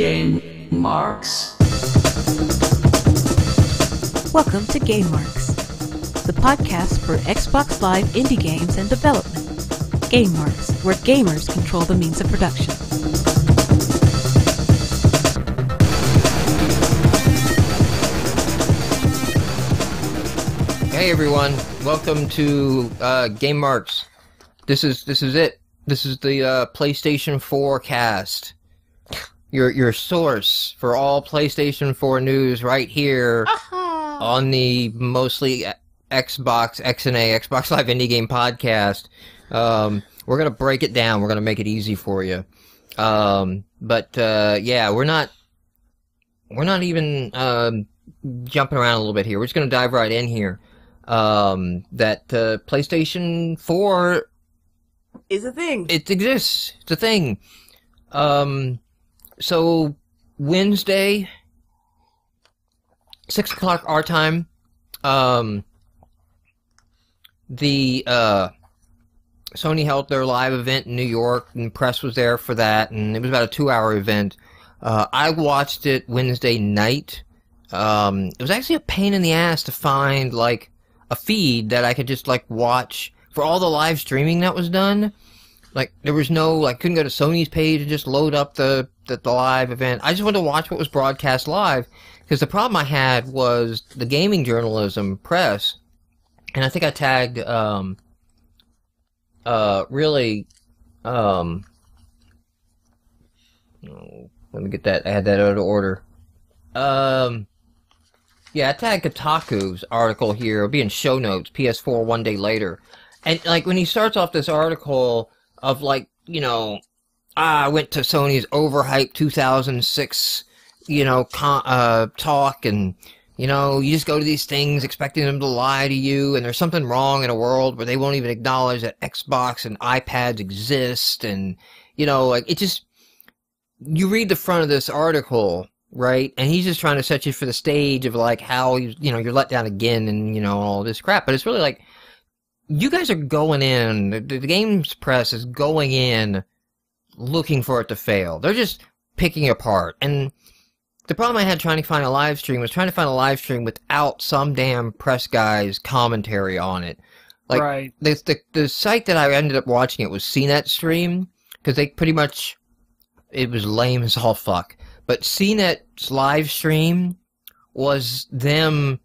GameMarx. Welcome to GameMarx, the podcast for Xbox Live indie games and development. GameMarx, where gamers control the means of production. Hey everyone, welcome to GameMarx. This is it. This is the PlayStation 4 cast. Your source for all PlayStation 4 news right here on the mostly Xbox XNA Xbox Live Indie Game Podcast. We're gonna break it down. We're gonna make it easy for you. Yeah, we're not even jumping around a little bit here. We're just gonna dive right in here. That PlayStation 4 is a thing. It exists. It's a thing. So Wednesday, 6 o'clock our time, the Sony held their live event in New York, and press was there for that, and it was about a 2-hour event. I watched it Wednesday night. It was actually a pain in the ass to find, like, a feed that I could just, like, watch for all the live streaming that was done. Like, there was no, like, couldn't go to Sony's page and just load up the live event. I just wanted to watch what was broadcast live, because the problem I had was the gaming journalism press, and I think I tagged, let me get that, I had that out of order. Yeah, I tagged Kotaku's article here. It'll be in show notes, PS4 one day later. And, like, when he starts off this article of, like, you know, I went to Sony's overhyped 2006, you know, talk, and, you know, you just go to these things expecting them to lie to you, and there's something wrong in a world where they won't even acknowledge that Xbox and iPads exist, and, you know, like, it just, you read the front of this article, right, and he's just trying to set you for the stage of, like, how, you know, you're let down again, and, you know, all this crap, but it's really like, you guys are going in, the games press is going in looking for it to fail. They're just picking it apart. And the problem I had trying to find a live stream was trying to find a live stream without some damn press guy's commentary on it. Like, right. The site that I ended up watching it was CNET Stream, because they pretty much, it was lame as all fuck. But CNET's live stream was them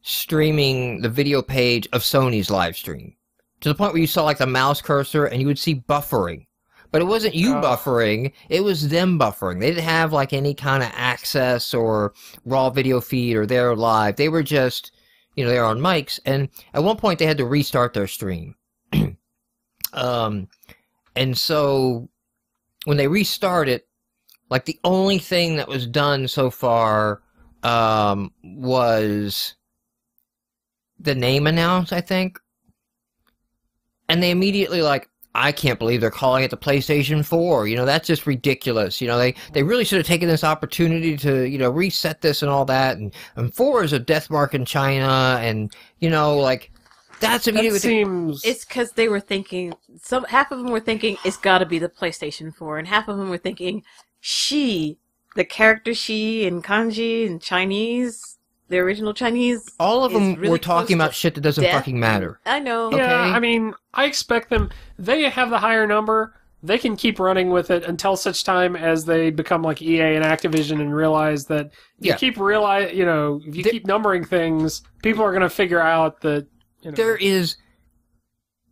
streaming the video page of Sony's live stream, to the point where you saw, like, the mouse cursor and you would see buffering. But it wasn't you buffering, it was them buffering. They didn't have, like, any kind of access or raw video feed or they're live. They were just, you know, they were on mics, and at one point they had to restart their stream. And so when they restarted, like, the only thing that was done so far was the name announced, I think. And they immediately, like, I can't believe they're calling it the PlayStation 4. You know, that's just ridiculous. You know, they really should have taken this opportunity to, you know, reset this and all that. And 4 is a death mark in China. And, you know, like, that's immediately... That seems... It's because they were thinking... half of them were thinking, it's gotta be the PlayStation 4. And half of them were thinking, she, the character she in kanji and Chinese... The original Chinese. All of them really were talking about shit that doesn't fucking matter. I know. Yeah, Okay. I mean, I expect them... They have the higher number. They can keep running with it until such time as they become like EA and Activision and realize that if you keep numbering things, people are going to figure out that, you know... There is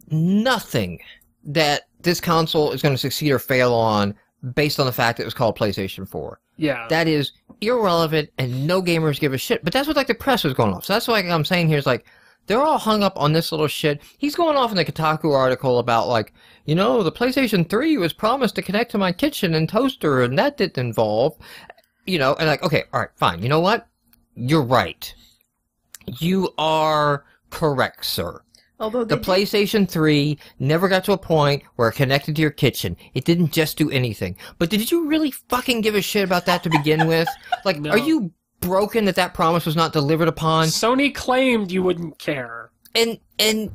nothing that this console is going to succeed or fail on based on the fact that it was called PlayStation 4. Yeah. That is irrelevant, and no gamers give a shit. But that's what, like, the press was going off. So that's what I'm saying here is, like, they're all hung up on this little shit. He's going off in the Kotaku article about, like, you know, the PlayStation 3 was promised to connect to my kitchen and toaster, and that didn't involve, you know, and, like, okay, all right, fine. You know what? You're right. You are correct, sir. Although the PlayStation 3 never got to a point where it connected to your kitchen. It didn't just do anything. But did you really fucking give a shit about that to begin with? Like, No. Are you broken that promise was not delivered upon? Sony claimed you wouldn't care. And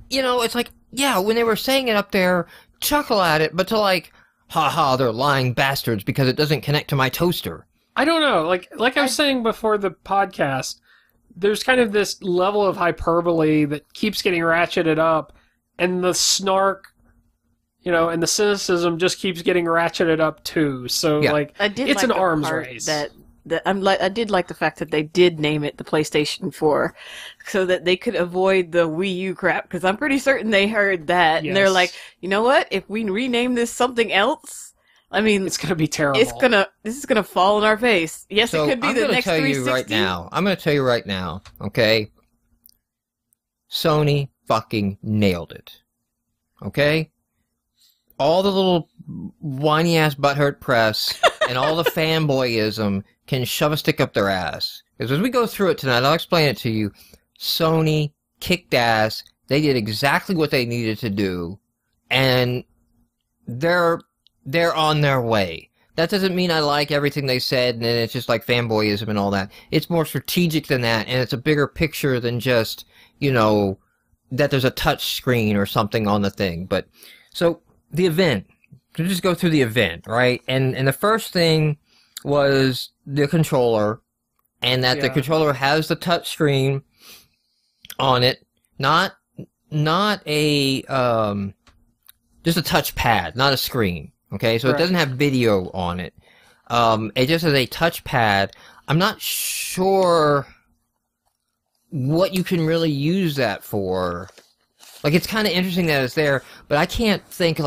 you know, it's like, yeah, when they were saying it up there, chuckle at it, but to, like, haha, they're lying bastards because it doesn't connect to my toaster. I don't know. Like I was saying before the podcast, there's kind of this level of hyperbole that keeps getting ratcheted up, and the snark, and the cynicism just keeps getting ratcheted up too. So it's an arms race. I did like the fact that they did name it the PlayStation 4, so that they could avoid the Wii U crap. Because I'm pretty certain they heard that, and they're like, you know what? If we rename this something else, I mean, it's gonna be terrible. This is gonna fall in our face. Yes, so it could be the next 360. I'm gonna tell you right now. Okay, Sony fucking nailed it. Okay, all the little whiny ass butthurt press and all the fanboyism can shove a stick up their ass. Because as we go through it tonight, I'll explain it to you. Sony kicked ass. They did exactly what they needed to do, and they're on their way. That doesn't mean I like everything they said, and it's just like fanboyism and all that. It's more strategic than that, and it's a bigger picture than just, that there's a touch screen or something on the thing. But, so, the event. To just go through the event, right? And the first thing was the controller, and that the controller has the touch screen on it. Not a, just a touch pad, not a screen. Okay, so It doesn't have video on it. It just has a touchpad. I'm not sure what you can really use that for. Like, it's kind of interesting that it's there, but I can't think,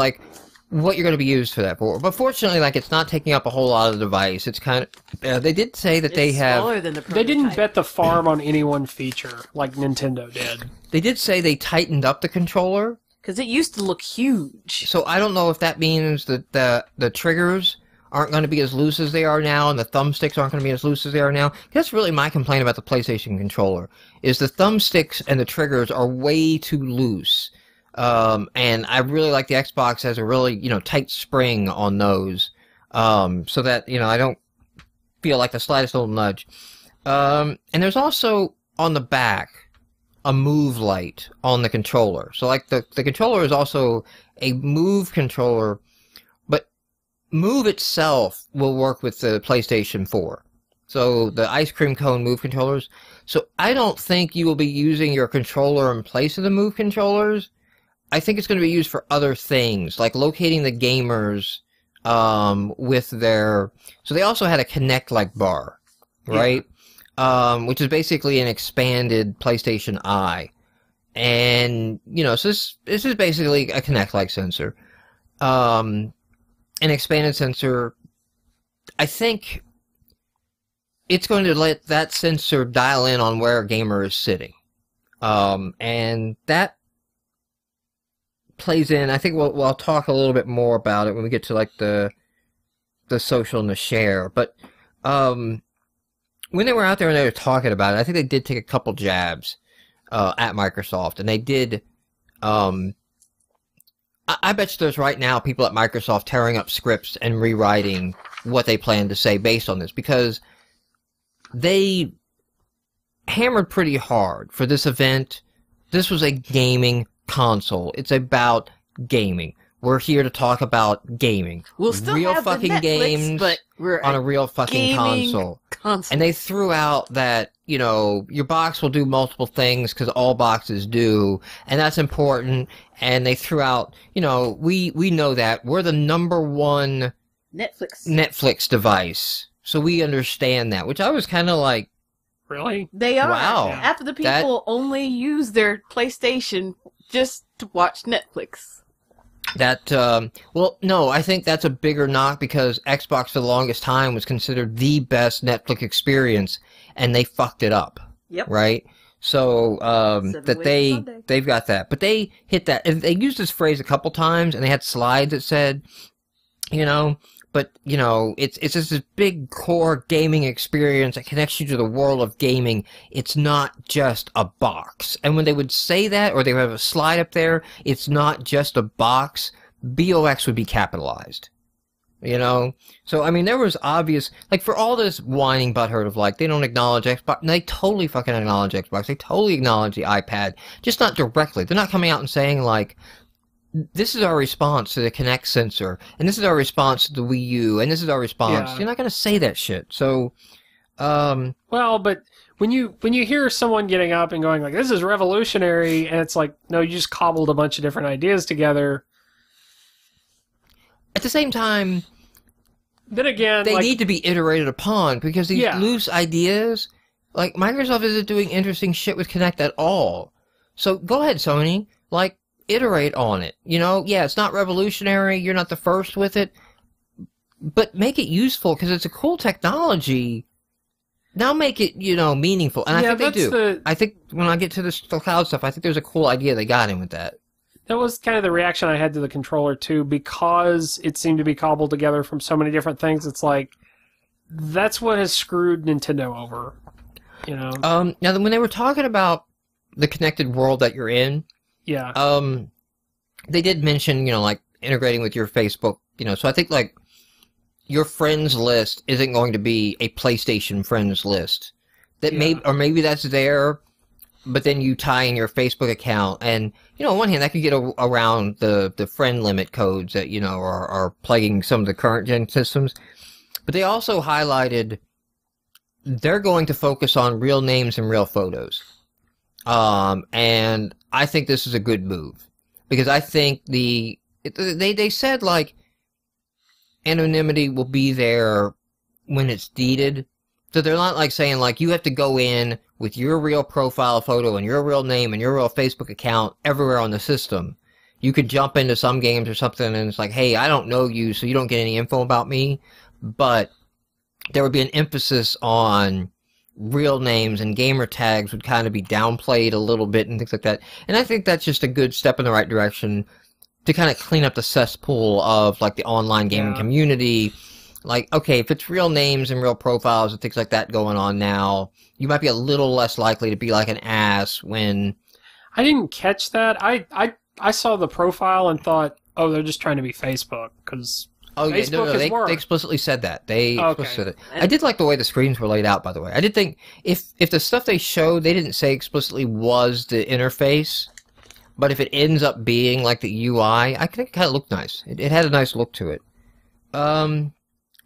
what you're going to be used for that for. But fortunately, it's not taking up a whole lot of the device. It's kind of... they did say that they have... Smaller than the prototype. They didn't bet the farm on any one feature, like Nintendo did. They did say they tightened up the controller. Because it used to look huge. So I don't know if that means that the triggers aren't going to be as loose as they are now, and the thumbsticks aren't going to be as loose as they are now. That's really my complaint about the PlayStation controller, is the thumbsticks and the triggers are way too loose. And I really like the Xbox has a really, tight spring on those, so that, I don't feel like the slightest little nudge. And there's also, on the back, a move light on the controller. So the controller is also a move controller, but move itself will work with the PlayStation 4. So the ice cream cone move controllers. So I don't think you will be using your controller in place of the move controllers. I think it's going to be used for other things, like locating the gamers, with their... So they also had a Kinect-like bar, right? Which is basically an expanded PlayStation Eye. And, so this is basically a Kinect-like sensor. An expanded sensor. I think it's going to let that sensor dial in on where a gamer is sitting. And that plays in. I think we'll talk a little bit more about it when we get to, the social and the share. But, when they were out there and they were talking about it, I think they did take a couple jabs at Microsoft, and they did. I bet you there's right now people at Microsoft tearing up scripts and rewriting what they plan to say based on this, because they hammered pretty hard for this event. This was a gaming console. It's about gaming. We're here to talk about gaming. We'll still real have fucking the Netflix, games but we're on a real fucking console. And they threw out that, your box will do multiple things because all boxes do, and that's important. And they threw out, we know that. We're the #1 Netflix device. So we understand that, which I was kind of like, really? They are. Wow. Half of the people only use their PlayStation just to watch Netflix. No, I think that's a bigger knock because Xbox for the longest time was considered the best Netflix experience, and they fucked it up. Yep. Right? So, they've got that. But they hit that, and they used this phrase a couple times, and they had slides that said, but, it's just this big core gaming experience that connects you to the world of gaming. It's not just a box. And when they would say that, or they would have a slide up there, it's not just a box, BOX would be capitalized. So, I mean, there was obvious, for all this whining butthurt of, they don't acknowledge Xbox, they totally fucking acknowledge Xbox. They totally acknowledge the iPad, just not directly. They're not coming out and saying, this is our response to the Kinect sensor, and this is our response to the Wii U, and this is our response. Yeah. You're not going to say that shit. So, well, but when you hear someone getting up and going like, "This is revolutionary," and it's like, no, you just cobbled a bunch of different ideas together. at the same time, Then again, they like, need to be iterated upon, because these Yeah. loose ideas, like, Microsoft isn't doing interesting shit with Kinect at all. So go ahead, Sony, like, iterate on it. You know, yeah, it's not revolutionary, you're not the first with it, but make it useful, because it's a cool technology. Now make it, you know, meaningful. And Yeah, I think they that's do. the- I think when I get to the cloud stuff, I think there's a cool idea they got in with that. that was kind of the reaction I had to the controller too, because it seemed to be cobbled together from so many different things. It's like, that's what has screwed Nintendo over. You know? Now, when they were talking about the connected world that you're in, Yeah. they did mention, you know, like, integrating with your Facebook, you know, so I think, like, your friends list isn't going to be a PlayStation friends list. That maybe that's there, but then you tie in your Facebook account, and, you know, on one hand, that could get around the friend limit codes that, you know, are plaguing some of the current gen systems. But they also highlighted they're going to focus on real names and real photos. And I think this is a good move, because I think they said, like, anonymity will be there when it's needed. So they're not like saying, like, you have to go in with your real profile photo and your real name and your real Facebook account everywhere on the system. You could jump into some games or something and it's like, hey, I don't know you, so you don't get any info about me. But there would be an emphasis on real names, and gamer tags would kind of be downplayed a little bit and things like that. And I think that's just a good step in the right direction to kind of clean up the cesspool of, like, the online gaming community. Like, okay, if it's real names and real profiles and things like that going on now, you might be a little less likely to be like an ass when... I didn't catch that. I saw the profile and thought, oh, they're just trying to be Facebook, because Oh, yeah, Facebook no, is they work. explicitly said that. They Okay. explicitly said it. I did like the way the screens were laid out, by the way. I did think, if the stuff they showed, they didn't say explicitly was the interface, but if it ends up being like the UI, I think it kind of looked nice. It had a nice look to it. I'm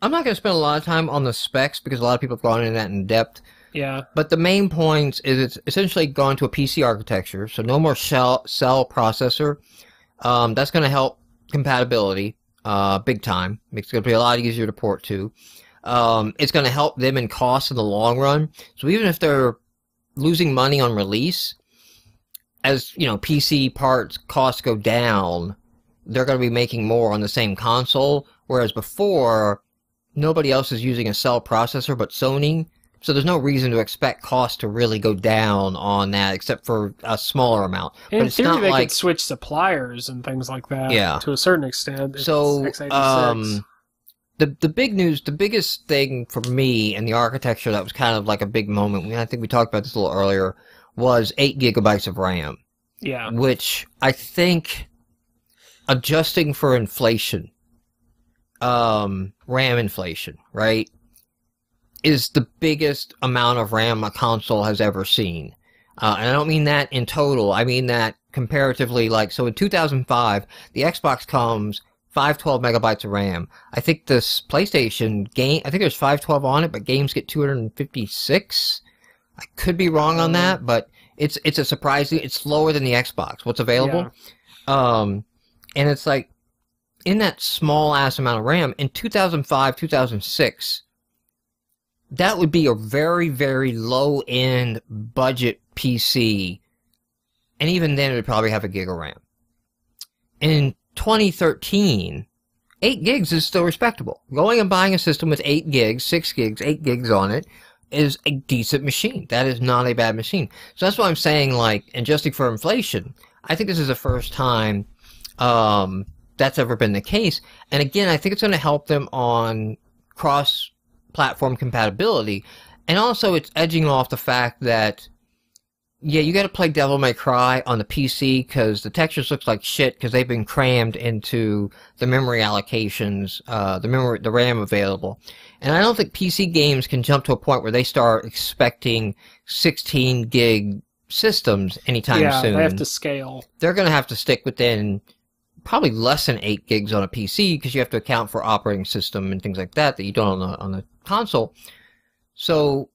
not going to spend a lot of time on the specs, because a lot of people have gone into that in depth. Yeah. But the main points is it's essentially gone to a PC architecture, so no more cell processor. That's going to help compatibility big time. It's going to be a lot easier to port to. It's going to help them in cost in the long run. So even if they're losing money on release, as, you know, PC parts costs go down, they're going to be making more on the same console, whereas before, nobody else is using a cell processor but Sony, so there's no reason to expect costs to really go down on that, except for a smaller amount. In But it's theory, not they like... could switch suppliers and things like that. Yeah. To a certain extent. So, It's x86. the big news, the biggest thing for me in the architecture that was kind of like a big moment, I think we talked about this a little earlier, was 8 gigabytes of RAM. Yeah. Which I think, adjusting for inflation, RAM inflation, right, is the biggest amount of RAM a console has ever seen. And I don't mean that in total, I mean that comparatively. Like, so in 2005, the Xbox comes 512 megabytes of RAM. I think this PlayStation game, I think there's 512 on it, but games get 256. I could be wrong on that, but it's a surprising, it's lower than the Xbox, what's available. Yeah. And it's like, in that small ass amount of RAM, in 2005, 2006, that would be a very, very low end budget PC. And even then it would probably have a gig of RAM. In 2013, 8 gigs is still respectable. Going and buying a system with 8 gigs, 6 gigs, 8 gigs on it is a decent machine. That is not a bad machine. So that's why I'm saying, like, adjusting for inflation, I think this is the first time that's ever been the case. And again, I think it's going to help them on cross-platform compatibility. And also, it's edging off the fact that, yeah, you got to play Devil May Cry on the PC because the textures looks like shit because they've been crammed into the memory allocations, the RAM available. And I don't think PC games can jump to a point where they start expecting 16 gig systems anytime soon. Yeah, they have to scale. They're going to have to stick within probably less than 8 gigs on a PC because you have to account for operating system and things like that you don't on the console. So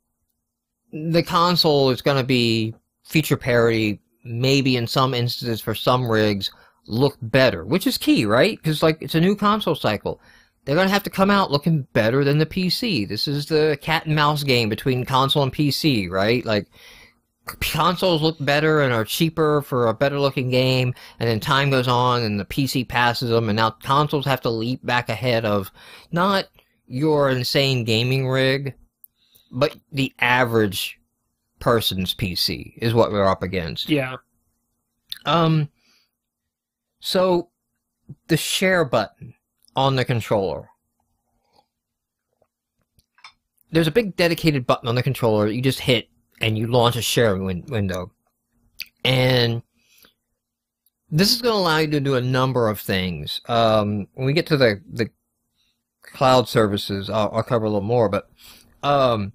the console is going to be feature parity, maybe in some instances for some rigs look better, which is key, right? Because like it's a new console cycle. They're going to have to come out looking better than the PC. This is the cat and mouse game between console and PC, right? Like consoles look better and are cheaper for a better looking game, and then time goes on and the PC passes them, and now consoles have to leap back ahead of not your insane gaming rig, but the average person's PC is what we're up against. Yeah. So the share button on the controller. There's a big dedicated button on the controller that you just hit and you launch a share window. And this is going to allow you to do a number of things. When we get to the cloud services, I'll cover a little more, but because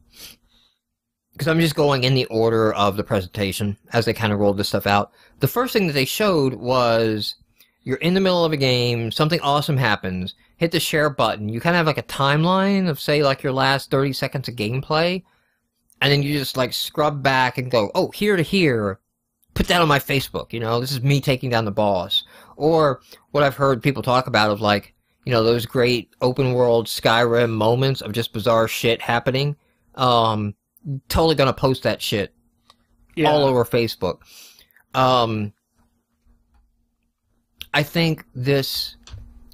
I'm just going in the order of the presentation as they kind of rolled this stuff out. The first thing that they showed was you're in the middle of a game, something awesome happens, hit the share button, you kind of have like a timeline of, say, like your last 30 seconds of gameplay, and then you just like scrub back and go, oh, here to here, put that on my Facebook, you know, this is me taking down the boss. Or what I've heard people talk about of like, you know, those great open world Skyrim moments of just bizarre shit happening. Totally gonna post that shit all over Facebook. I think this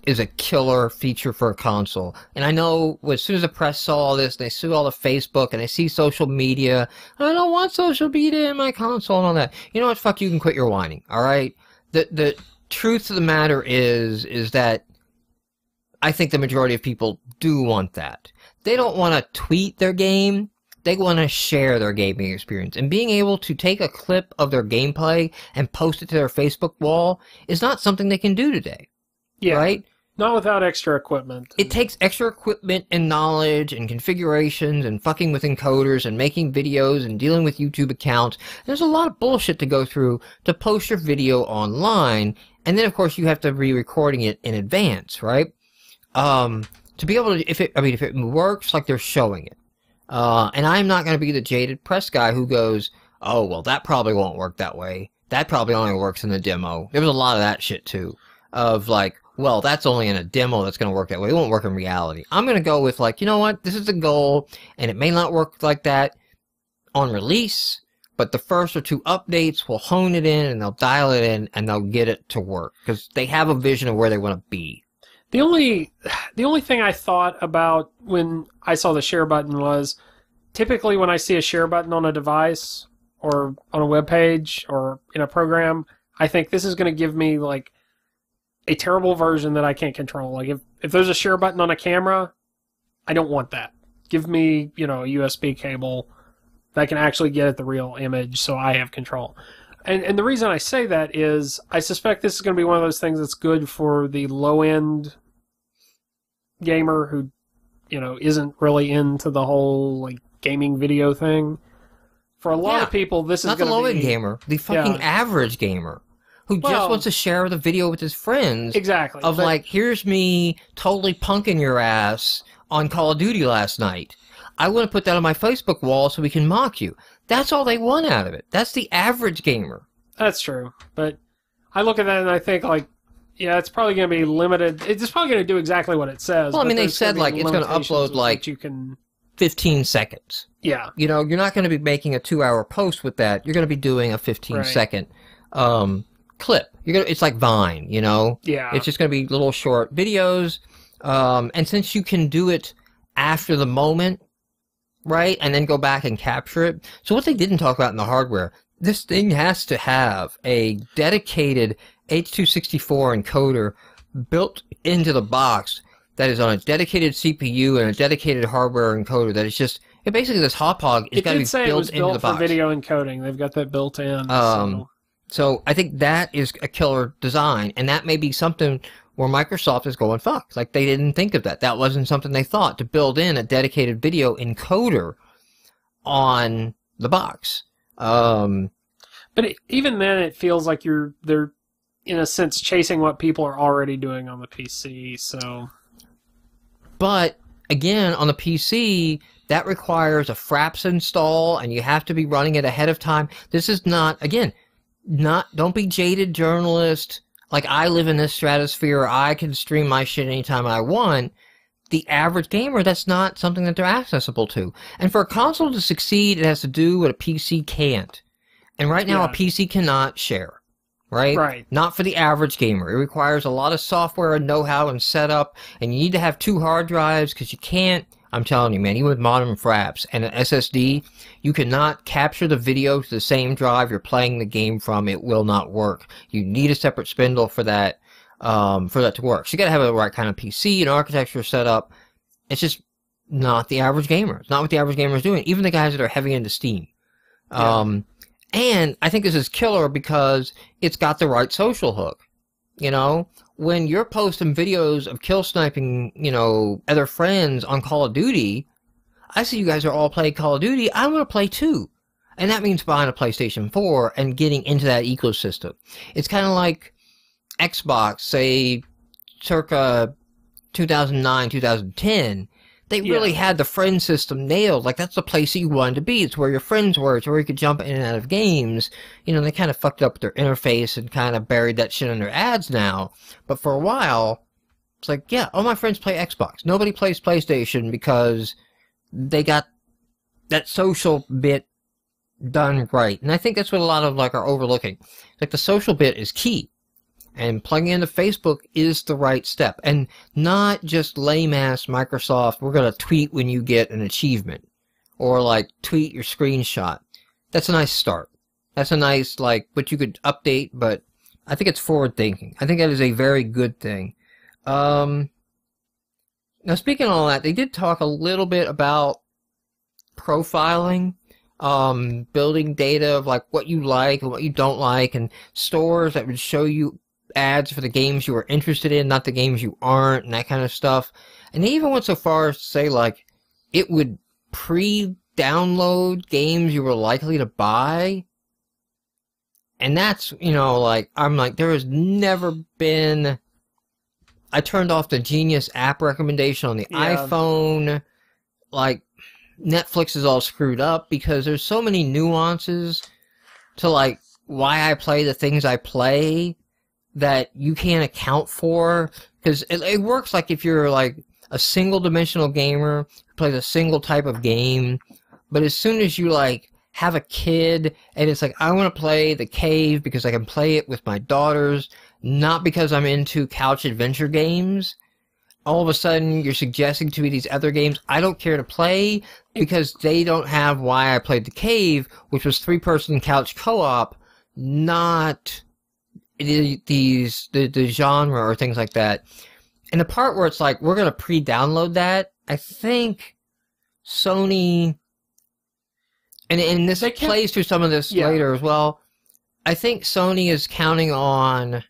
is a killer feature for a console. And I know as soon as the press saw all this, they saw all the Facebook and they see social media. I don't want social media in my console and all that. You know what? Fuck, you can quit your whining. All right. The truth of the matter is that I think the majority of people do want that. They don't want to tweet their game. They want to share their gaming experience. And being able to take a clip of their gameplay and post it to their Facebook wall is not something they can do today. Yeah. Right? Not without extra equipment. It takes extra equipment and knowledge and configurations and fucking with encoders and making videos and dealing with YouTube accounts. There's a lot of bullshit to go through to post your video online. And then, of course, you have to be recording it in advance, right? To be able to, if it works like they're showing it. And I'm not going to be the jaded press guy who goes, oh, well, that probably won't work that way. That probably only works in the demo. There was a lot of that shit, too. Of like, well, that's only in a demo that's going to work that way. It won't work in reality. I'm going to go with like, you know what? This is the goal, and it may not work like that on release, but the first or two updates will hone it in, and they'll dial it in, and they'll get it to work. Because they have a vision of where they want to be. The only thing I thought about when I saw the share button was, typically when I see a share button on a device or on a web page or in a program, I think this is going to give me like a terrible version that I can't control. Like if there's a share button on a camera, I don't want that. Give me, you know, a USB cable that can actually get at the real image so I have control. And the reason I say that is I suspect this is going to be one of those things that's good for the low-end gamer who, you know, isn't really into the whole like gaming video thing. For a lot of people, this is going to be... Not the low-end gamer, the fucking average gamer who just wants to share the video with his friends. Exactly. Of like, here's me totally punking your ass on Call of Duty last night. I want to put that on my Facebook wall so we can mock you. That's all they want out of it. That's the average gamer. That's true. But I look at that and I think, like, yeah, it's probably going to be limited. It's probably going to do exactly what it says. Well, I mean, they said, like, it's going to upload, like, you can... 15 seconds. Yeah. You know, you're not going to be making a 2-hour post with that. You're going to be doing a 15-second clip. It's like Vine, you know? Yeah. It's just going to be little short videos. And since you can do it after the moment, right, and then go back and capture it. So what they didn't talk about in the hardware, this thing has to have a dedicated H.264 encoder built into the box that is on a dedicated CPU and a dedicated hardware encoder that is just... basically, this hop hog is got to be built into the box. It did say it was built for video encoding. They've got that built in. So I think that is a killer design, and that may be something where Microsoft is going, fuck, like they didn't think of that. That wasn't something they thought, to build in a dedicated video encoder on the box. But even then, it feels like they're in a sense, chasing what people are already doing on the PC. So, but again, on the PC, that requires a Fraps install, and you have to be running it ahead of time. This is not, again, don't be jaded journalist. Like, I live in this stratosphere. I can stream my shit anytime I want. The average gamer, that's not something that they're accessible to. And for a console to succeed, it has to do what a PC can't. And right now, a PC cannot share. Right? Right. Not for the average gamer. It requires a lot of software and know-how and setup, and you need to have 2 hard drives, because you can't, I'm telling you, man, even with modern fraps and an SSD, you cannot capture the video to the same drive you're playing the game from. It will not work. You need a separate spindle for that to work. So you gotta have the right kind of PC and architecture set up. It's just not the average gamer. It's not what the average gamer is doing. Even the guys that are heavy into Steam. And I think this is killer because it's got the right social hook. You know, when you're posting videos of kill sniping, you know, other friends on Call of Duty, I see you guys are all playing Call of Duty. I want to play too. And that means buying a PlayStation 4 and getting into that ecosystem. It's kind of like Xbox, say, circa 2009, 2010. They really had the friend system nailed. Like, that's the place that you wanted to be. It's where your friends were. It's where you could jump in and out of games. You know, they kind of fucked up their interface and kind of buried that shit in their ads now. But for a while, it's like, yeah, all my friends play Xbox. Nobody plays PlayStation because they got that social bit done right. And I think that's what a lot of, like, are overlooking. Like, the social bit is key. And plugging into Facebook is the right step. And not just lame-ass Microsoft, we're going to tweet when you get an achievement. Or, like, tweet your screenshot. That's a nice start. That's a nice, like, what you could update, but I think it's forward-thinking. I think that is a very good thing. Now, speaking of all that, they did talk a little bit about profiling. Building data of, like, what you like and what you don't like, and stores that would show you ads for the games you are interested in, not the games you aren't, and that kind of stuff. And they even went so far as to say, like, it would pre-download games you were likely to buy. And that's, you know, like, I'm like, there has never been... I turned off the Genius app recommendation on the iPhone. Like, Netflix is all screwed up because there's so many nuances to, like, why I play the things I play that you can't account for. Because it works like if you're, like, a single-dimensional gamer who plays a single type of game, but as soon as you, like, have a kid and it's like, I want to play The Cave because I can play it with my daughters, not because I'm into couch adventure games, all of a sudden you're suggesting to me these other games I don't care to play because they don't have why I played The Cave, which was 3-person couch co-op, not the genre or things like that. And the part where it's like, we're going to pre-download that, I think Sony, and this plays through some of this later as well, I think Sony is counting on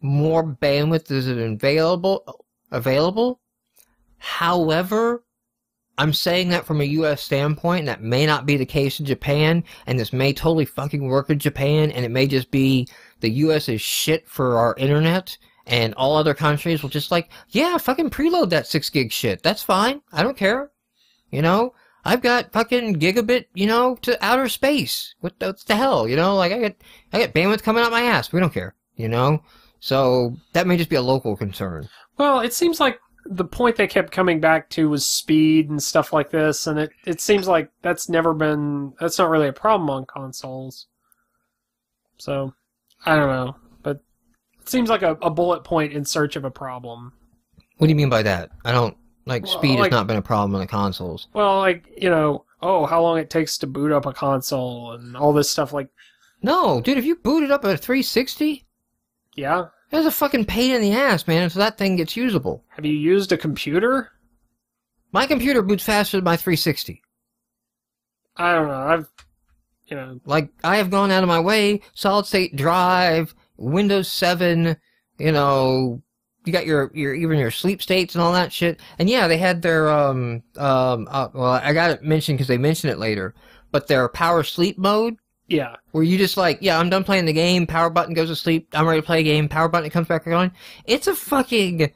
more bandwidth is available. However, I'm saying that from a U.S. standpoint, and that may not be the case in Japan, and this may totally fucking work in Japan, and it may just be the U.S. is shit for our internet, and all other countries will just like, yeah, fucking preload that 6 gig shit. That's fine. I don't care. You know? I've got fucking gigabit, you know, to outer space. What the hell? You know, like, I got bandwidth coming out my ass. We don't care. You know? So, that may just be a local concern. Well, it seems like the point they kept coming back to was speed and stuff like this, and it seems like that's not really a problem on consoles. So, I don't know, but it seems like a bullet point in search of a problem. What do you mean by that? I don't, speed has not been a problem on the consoles. Well, like, you know, how long it takes to boot up a console and all this stuff, like... No, dude, if you booted up a 360... Yeah? That's a fucking pain in the ass, man, until that thing gets usable. Have you used a computer? My computer boots faster than my 360. I don't know. Like, I have gone out of my way, solid state drive, Windows 7, you know, you got even your sleep states and all that shit. And yeah, they had their, well, I got it mentioned because they mentioned it later, but their power sleep mode, Yeah. Where you just like, yeah, I'm done playing the game, power button goes to sleep, I'm ready to play a game, power button comes back on. It's a fucking,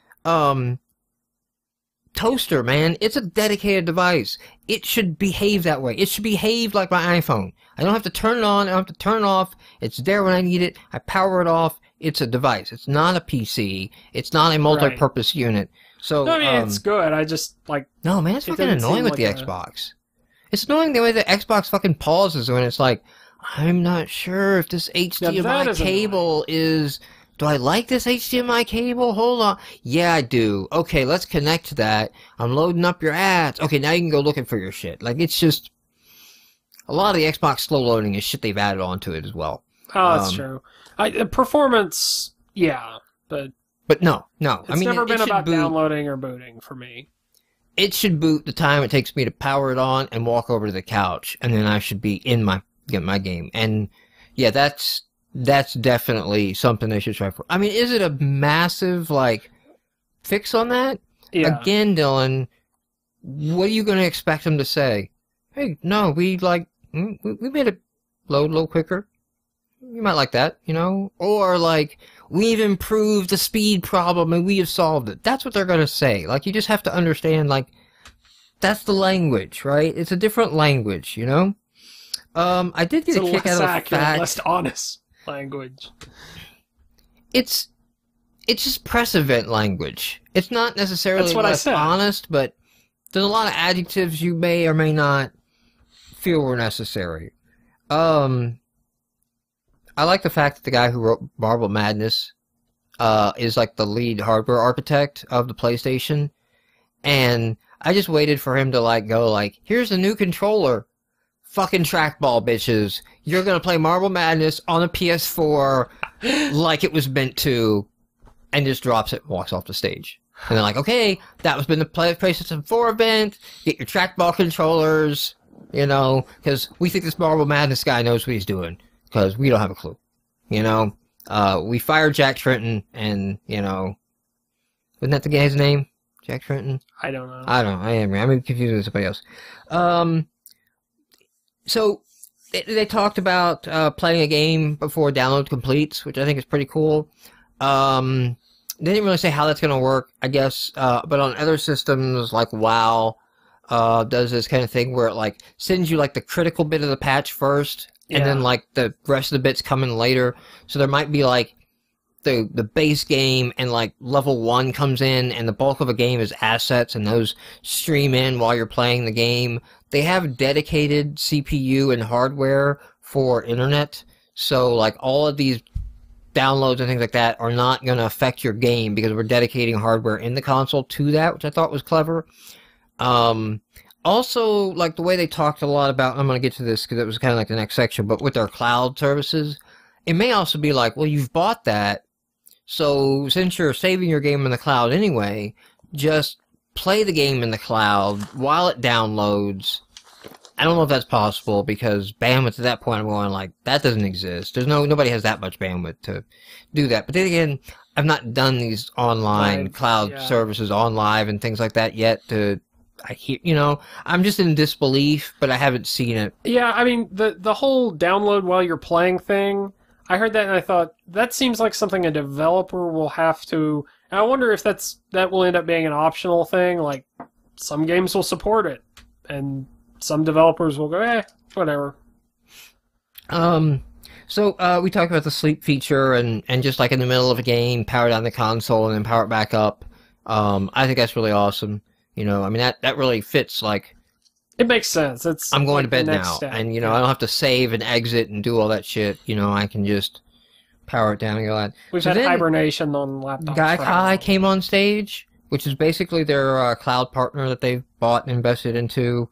toaster, man. It's a dedicated device. It should behave that way. It should behave like my iPhone. I don't have to turn it on, I don't have to turn it off. It's there when I need it. I power it off. It's a device. It's not a PC. It's not a multi-purpose unit. So, no, I mean, it's good. I just, like... No, man, it's fucking annoying with the Xbox. It's annoying the way the Xbox fucking pauses when it's like, I'm not sure if this HDMI cable is... Do I like this HDMI cable? Hold on. Yeah, I do. Okay, let's connect to that. I'm loading up your ads. Okay, now you can go looking for your shit. Like, it's just... A lot of the Xbox slow loading is shit they've added onto it as well. Oh, that's true. Performance, yeah, but no. It's never been about downloading or booting for me. It should boot the time it takes me to power it on and walk over to the couch, and then I should be in my game. And yeah, that's definitely something they should try for. I mean, is it a massive like fix on that? Yeah. Again, Dylan, what are you going to expect them to say? Hey, no, we made it load a little quicker. You might like that, you know? Or, like, we've improved the speed problem and we have solved it. That's what they're going to say. Like, you just have to understand, like, that's the language, right? It's a different language, you know? I did get a kick out of the fact... less honest language. It's just press event language. It's not necessarily less honest, but there's a lot of adjectives you may or may not feel were necessary. I like the fact that the guy who wrote Marble Madness is like the lead hardware architect of the PlayStation, and I just waited for him to like go like, here's a new controller, fucking trackball bitches, you're gonna play Marble Madness on a PS4 like it was meant to, and just drops it and walks off the stage. And they're like, okay, that was been the PlayStation 4 event, get your trackball controllers, you know, because we think this Marble Madness guy knows what he's doing. Because we don't have a clue, you know. We fired Jack Trenton, and you know, wasn't that the guy's name? Jack Trenton? I don't know. I'm confused with somebody else. So they talked about playing a game before download completes, which I think is pretty cool. They didn't really say how that's going to work, I guess. But on other systems like WoW, does this kind of thing where it like sends you like the critical bit of the patch first. And then, like, the rest of the bits come in later. So there might be, like, the base game and, like, level 1 comes in, and the bulk of a game is assets, and those stream in while you're playing the game. They have dedicated CPU and hardware for internet. So, like, all of these downloads and things like that are not going to affect your game because we're dedicating hardware in the console to that, which I thought was clever. Also, like, the way they talked a lot about, I'm going to get to this because it was kind of like the next section, but with their cloud services, it may also be like, well, you've bought that, so since you're saving your game in the cloud anyway, just play the game in the cloud while it downloads. I don't know if that's possible because bandwidth at that point, I'm going like, that doesn't exist. Nobody has that much bandwidth to do that. But then again, I've not done these online cloud services on live and things like that yet I hear, you know, I'm just in disbelief, but I haven't seen it. Yeah, I mean, the whole download while you're playing thing, I heard that and I thought, that seems like something a developer will have to... And I wonder if that will end up being an optional thing, like, some games will support it, and some developers will go, whatever. So, we talked about the sleep feature, and just like in the middle of a game, power down the console and then power it back up. I think that's really awesome. You know, I mean, that really fits, like... It makes sense. I'm going to bed now, and, you know, I don't have to save and exit and do all that shit. You know, I can just power it down and go on. We've had hibernation on laptops. Gaikai came on stage, which is basically their cloud partner that they've bought and invested into.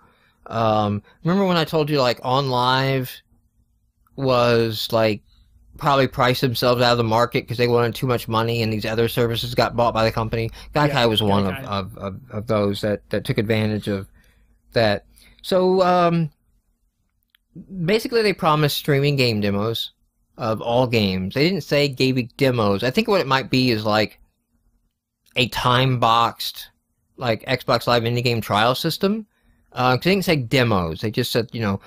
Remember when I told you, like, On Live was, like, probably priced themselves out of the market because they wanted too much money, and these other services got bought by the company. Gaikai was one of those that took advantage of that. So basically they promised streaming game demos of all games. They didn't say gaming demos. I think what it might be is like a time-boxed like Xbox Live indie game trial system. They didn't say demos. They just said, you know,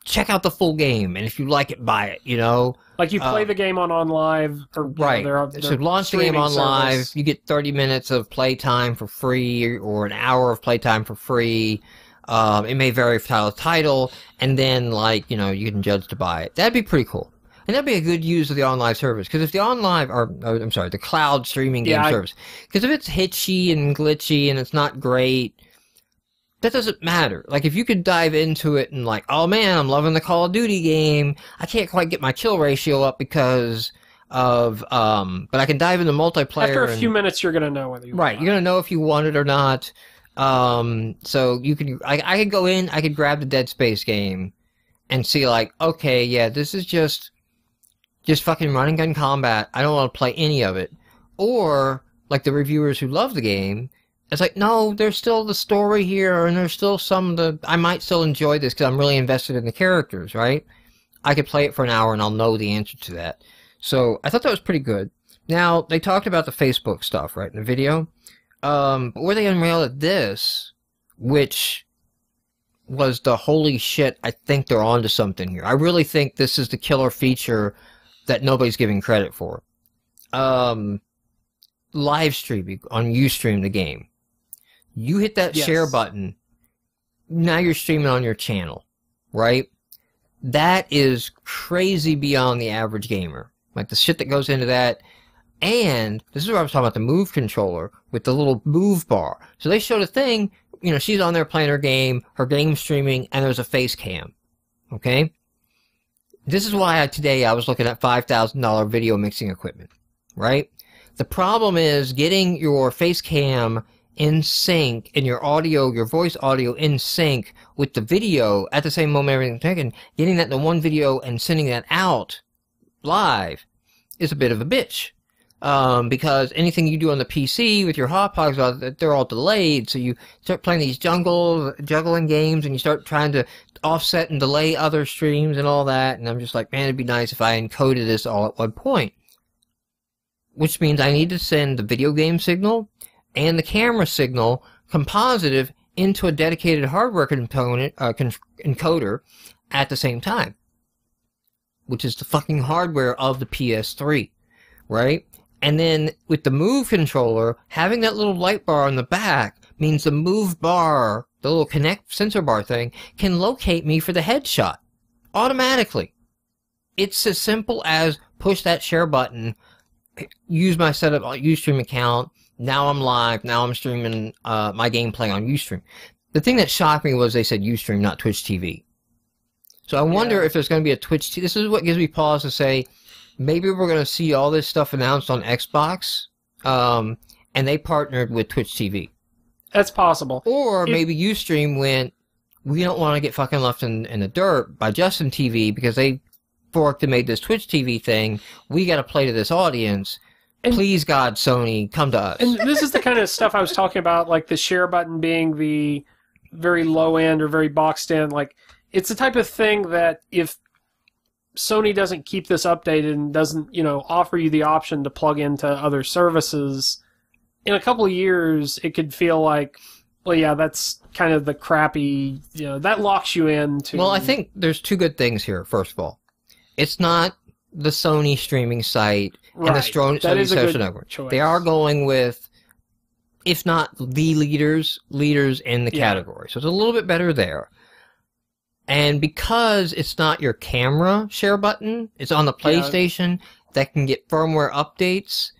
check out the full game, and if you like it, buy it, you know? Like you play the game on live, or right. So launch the game on live, you get 30 minutes of playtime for free, or an hour of playtime for free. It may vary from title to title, and then, like, you know, you can judge to buy it. That'd be pretty cool. And that'd be a good use of the OnLive service. Because if the the cloud streaming game service. Because if it's hitchy and glitchy and it's not great, that doesn't matter. Like, if you could dive into it and like, oh man, I'm loving the Call of Duty game. I can't quite get my kill ratio up because of, but I can dive into multiplayer. After a few minutes, you're going to know whether you want it. You're going to know if you want it or not. So you can, I could go in, I could grab the Dead Space game and see like, okay, yeah, this is just fucking running gun combat. I don't want to play any of it. Or, like the reviewers who love the game, it's like, no, there's still the story here, and there's still I might still enjoy this because I'm really invested in the characters, right? I could play it for an hour and I'll know the answer to that. So, I thought that was pretty good. Now, they talked about the Facebook stuff, right, in the video. But where they unrailed this, which was the holy shit, I think they're onto something here. I really think this is the killer feature that nobody's giving credit for. Live streaming on Ustream the game. You hit that share button, now you're streaming on your channel, right? That is crazy beyond the average gamer. Like, the shit that goes into that. And this is where I was talking about the Move controller with the little move bar. So they showed a thing, you know, she's on there playing her game streaming, and there's a face cam. Okay? This is why today I was looking at $5,000 video mixing equipment, right? The problem is getting your face cam in sync and your voice audio in sync with the video at the same moment everything's taken. Getting that in one video and sending that out live is a bit of a bitch. Because anything you do on the PC with your hotpots, they're all delayed. So you start playing these juggling games, and you start trying to offset and delay other streams and all that. And I'm just like, man, it'd be nice if I encoded this all at one point. Which means I need to send the video game signal and the camera signal compositive into a dedicated hardware component, encoder at the same time. Which is the fucking hardware of the PS3. Right? And then with the Move controller, having that little light bar on the back means the Move bar, the little Connect sensor bar thing, can locate me for the headshot automatically. It's as simple as push that share button, use my setup Ustream account. Now I'm live. Now I'm streaming my gameplay on Ustream. The thing that shocked me was they said Ustream, not Twitch TV. So I wonder if there's going to be a Twitch TV. This is what gives me pause to say, maybe we're going to see all this stuff announced on Xbox, and they partnered with Twitch TV. That's possible. Or maybe Ustream went, we don't want to get fucking left in the dirt by Justin TV because they forked and made this Twitch TV thing. We got to play to this audience. Please, God, Sony, come to us. And this is the kind of stuff I was talking about, like the share button being the very low end or very boxed in. Like, it's the type of thing that if Sony doesn't keep this updated and doesn't, you know, offer you the option to plug into other services, in a couple of years, it could feel like, well, yeah, that's kind of the crappy, you know, that locks you into... Well, I think there's two good things here, first of all. It's not the Sony streaming site and the Sony social network. Choice. They are going with, if not the leaders in the category. So it's a little bit better there. And because it's not your camera share button, it's on the PlayStation that can get firmware updates.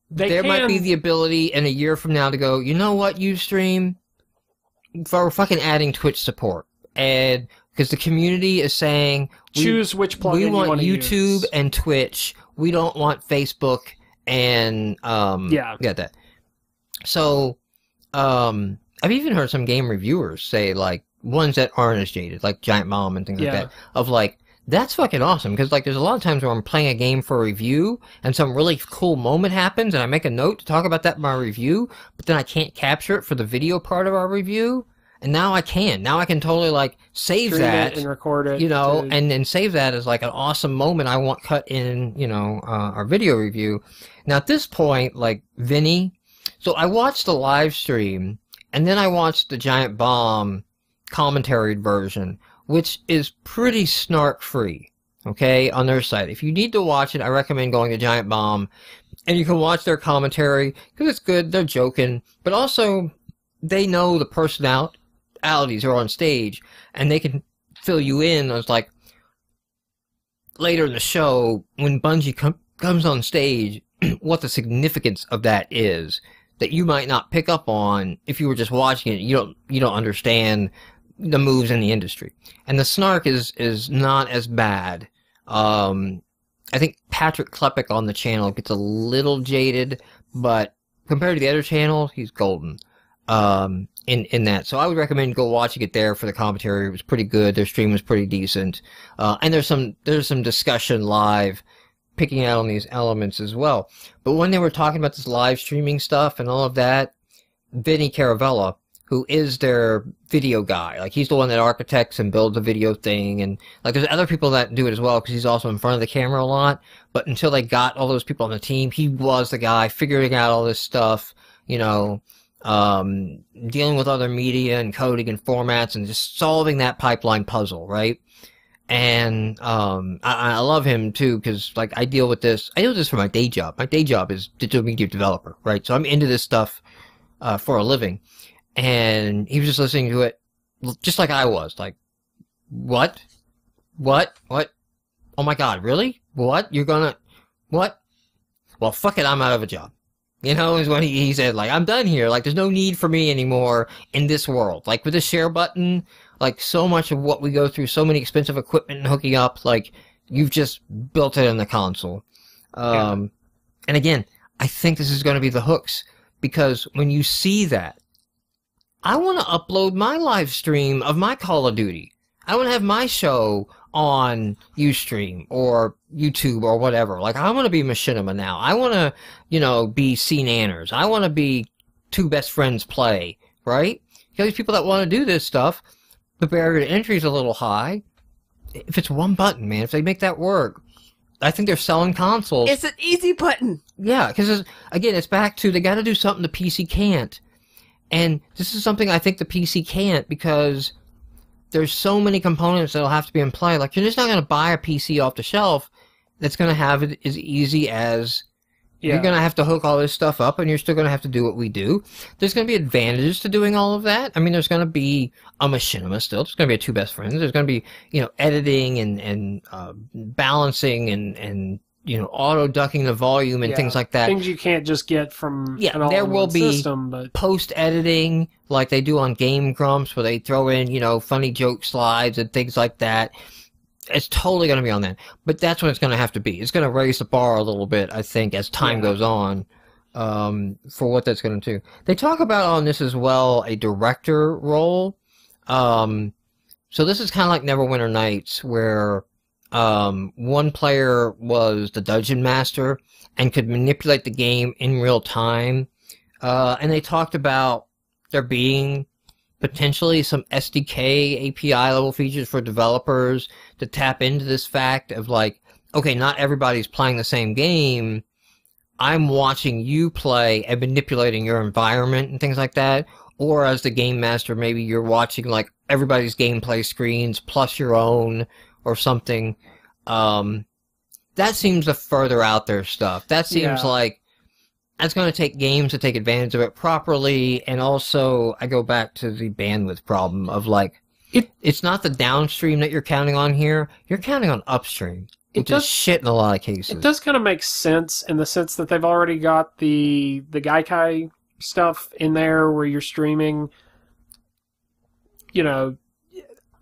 There might be the ability in a year from now to go, you know what, Ustream, we're fucking adding Twitch support. And because the community is saying, choose which plugin we want YouTube use. And Twitch. We don't want Facebook and get that. So I've even heard some game reviewers say, like, ones that aren't as jaded, like Giant Mom and things like that, of like, that's fucking awesome, because like there's a lot of times where I'm playing a game for a review and some really cool moment happens and I make a note to talk about that in my review, but then I can't capture it for the video part of our review, and now I can. Now I can totally like save stream that it and record it, you know, and save that as like an awesome moment I want cut in, you know, our video review. Now at this point, like Vinny, so I watched the live stream and then I watched the Giant Bomb commentary version which is pretty snark-free, okay, on their site. If you need to watch it, I recommend going to Giant Bomb, and you can watch their commentary, because it's good, they're joking, but also they know the personalities are on stage, and they can fill you in as, like, later in the show, when Bungie comes on stage, what the significance of that is, that you might not pick up on if you were just watching it. You don't understand the moves in the industry. And the snark is not as bad. I think Patrick Klepek on the channel gets a little jaded, but compared to the other channel, he's golden. In that. So I would recommend go watching it there for the commentary. It was pretty good. Their stream was pretty decent. And there's some discussion live picking out on these elements as well. But when they were talking about this live streaming stuff and all of that, Vinny Caravella, who is their video guy, like he's the one that architects and builds the video thing, and like there's other people that do it as well because he's also in front of the camera a lot. But until they got all those people on the team, he was the guy figuring out all this stuff, you know, dealing with other media and coding and formats and just solving that pipeline puzzle, right? And I love him too because like I deal with this for my day job. My day job is digital media developer, right? So I'm into this stuff for a living. And he was just listening to it just like I was, like, what? Oh my God, really? What? What? Well, fuck it, I'm out of a job. You know, is when he said, like, I'm done here. Like, there's no need for me anymore in this world. Like, with the share button, like, so much of what we go through, so many expensive equipment and hooking up, like, you've just built it in the console. And again, I think this is going to be the hooks. Because when you see that, I want to upload my live stream of my Call of Duty. I want to have my show on Ustream or YouTube or whatever. Like, I want to be Machinima now. I want to, you know, be C Nanners. I want to be Two Best Friends Play, right? You know, these people that want to do this stuff, the barrier to entry is a little high. If it's one button, man, if they make that work, I think they're selling consoles. It's an easy button. Yeah, because, again, it's back to they got to do something the PC can't. And this is something I think the PC can't because there's so many components that'll have to be in play. Like, you're just not going to buy a PC off the shelf that's going to have it as easy as you're going to have to hook all this stuff up, and you're still going to have to do what we do. There's going to be advantages to doing all of that. I mean, there's going to be a Machinima still. There's going to be a Two Best Friends. There's going to be, you know, editing and balancing and you know, auto-ducking the volume and things like that. Things you can't just get from an all-in-one there will be system, but post-editing like they do on Game Grumps where they throw in, you know, funny joke slides and things like that. It's totally going to be on that. But that's what it's going to have to be. It's going to raise the bar a little bit, I think, as time goes on for what that's going to do. They talk about on this as well a director role. So this is kind of like Neverwinter Nights where one player was the dungeon master and could manipulate the game in real time. And they talked about there being potentially some SDK API level features for developers to tap into this fact of like, okay, not everybody's playing the same game. I'm watching you play and manipulating your environment and things like that. Or as the game master, maybe you're watching like everybody's gameplay screens plus your own or something. That seems the further out there stuff. That seems like that's going to take games to take advantage of it properly. And also, I go back to the bandwidth problem of like, it's not the downstream that you're counting on here. You're counting on upstream, which is shit in a lot of cases. It does kind of make sense in the sense that they've already got the Gaikai stuff in there where you're streaming. You know,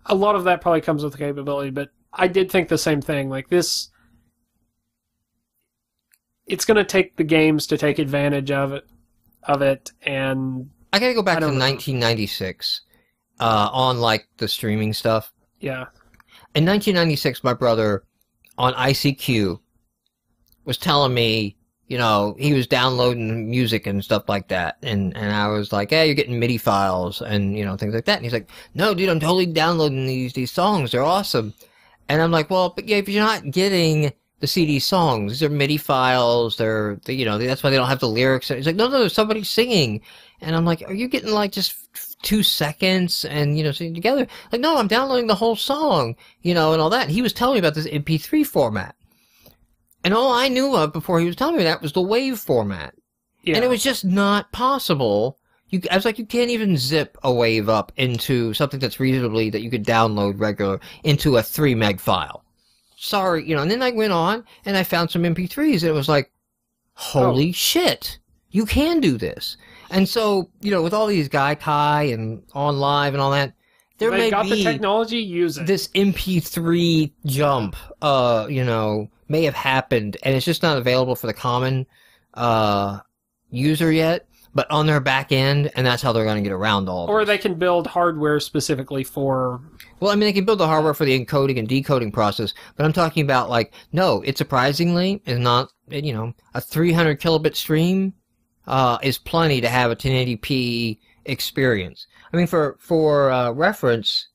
a lot of that probably comes with the capability, but I did think the same thing. Like this, it's going to take the games to take advantage of it, and I got to go back to 1996 on like the streaming stuff. Yeah. In 1996, my brother on ICQ was telling me, you know, he was downloading music and stuff like that, and I was like, hey, you're getting MIDI files and, you know, things like that. And he's like, no, dude, I'm totally downloading these songs. They're awesome. And I'm like, well, but yeah, if you're not getting the CD songs, these are MIDI files, you know, that's why they don't have the lyrics. He's like, no, there's somebody singing. And I'm like, are you getting like just 2 seconds, and, you know, so together, like, no, I'm downloading the whole song, you know, and all that. And he was telling me about this MP3 format. And all I knew of before he was telling me that was the WAV format. Yeah. And it was just not possible. I was like, you can't even zip a WAV up into something that's reasonably, that you could download regular, into a 3 meg file. Sorry, you know, and then I went on, and I found some MP3s, and it was like, holy shit, you can do this. And so, you know, with all these Gaikai and On Live and all that, they got the technology, use it. This MP3 jump, you know, may have happened, and it's just not available for the common user yet, but on their back end, and that's how they're going to get around all of it. Or they can build hardware specifically for... Well, I mean, they can build the hardware for the encoding and decoding process, but I'm talking about, like, no, it surprisingly is not, you know, a 300 kilobit stream is plenty to have a 1080p experience. I mean, for reference,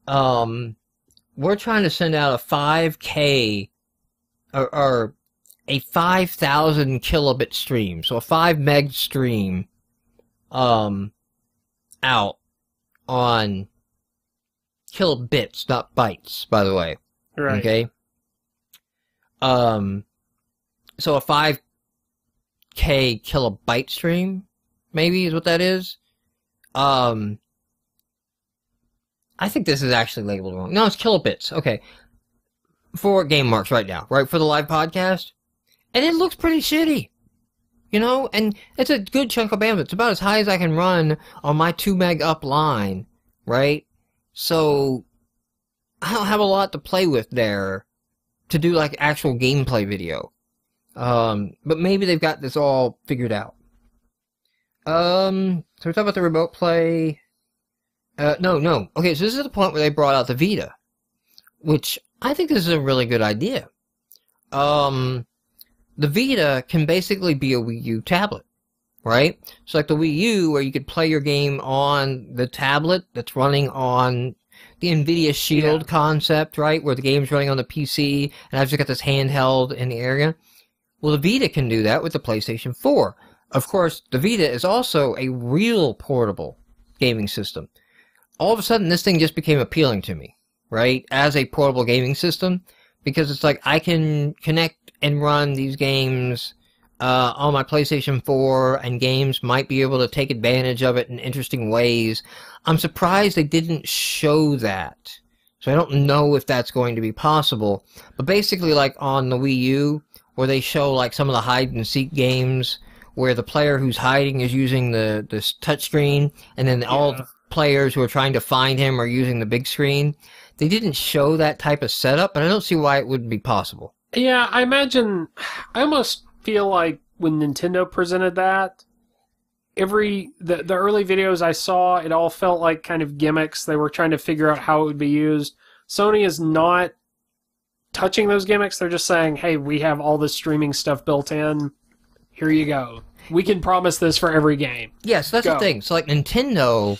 we're trying to send out a 5K or a 5,000 kilobit stream, so a 5 meg stream, out on kilobits, not bytes, by the way. Right. Okay. So a 5K kilobyte stream, maybe, is what that is. I think this is actually labeled wrong. No, it's kilobits. Okay. For GameMarx right now, right? For the live podcast. And it looks pretty shitty. You know? And it's a good chunk of bandwidth. It's about as high as I can run on my 2 meg up line, right? So, I don't have a lot to play with there to do, like, actual gameplay video. But maybe they've got this all figured out. So we talked about the remote play. No. Okay, so this is the point where they brought out the Vita, which I think this is a really good idea. The Vita can basically be a Wii U tablet, right? So like the Wii U, where you could play your game on the tablet that's running on the NVIDIA Shield concept, right? Where the game's running on the PC, and I've just got this handheld in the area. Well, the Vita can do that with the PlayStation 4. Of course, the Vita is also a real portable gaming system. All of a sudden, this thing just became appealing to me, right? As a portable gaming system, because it's like I can connect and run these games on my PlayStation 4, and games might be able to take advantage of it in interesting ways. I'm surprised they didn't show that. So I don't know if that's going to be possible. But basically, like on the Wii U, where they show like some of the hide-and-seek games, where the player who's hiding is using the touchscreen, and then all the players who are trying to find him are using the big screen. They didn't show that type of setup, and I don't see why it wouldn't be possible. Yeah, I almost feel like when Nintendo presented that, the early videos I saw, it all felt like kind of gimmicks. They were trying to figure out how it would be used. Sony is not touching those gimmicks. They're just saying, hey, we have all this streaming stuff built in. Here you go. We can promise this for every game. Yes, that's the thing. So like Nintendo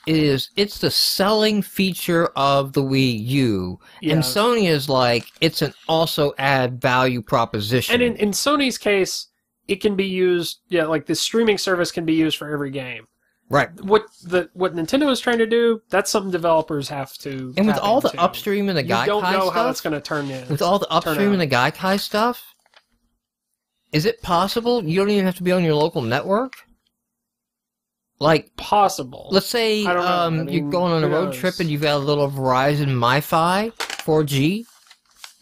it's the selling feature of the Wii U, and Sony is like, it's an also add value proposition. And in Sony's case, it can be used, like the streaming service can be used for every game. Right. What Nintendo is trying to do, that's something developers have to. And with all the upstream and the Gaikai stuff, you don't know how it's going to turn in. With all the upstream and the Gaikai stuff, is it possible you don't even have to be on your local network? Like, possible. Let's say you're going on a road trip and you've got a little Verizon MiFi 4G.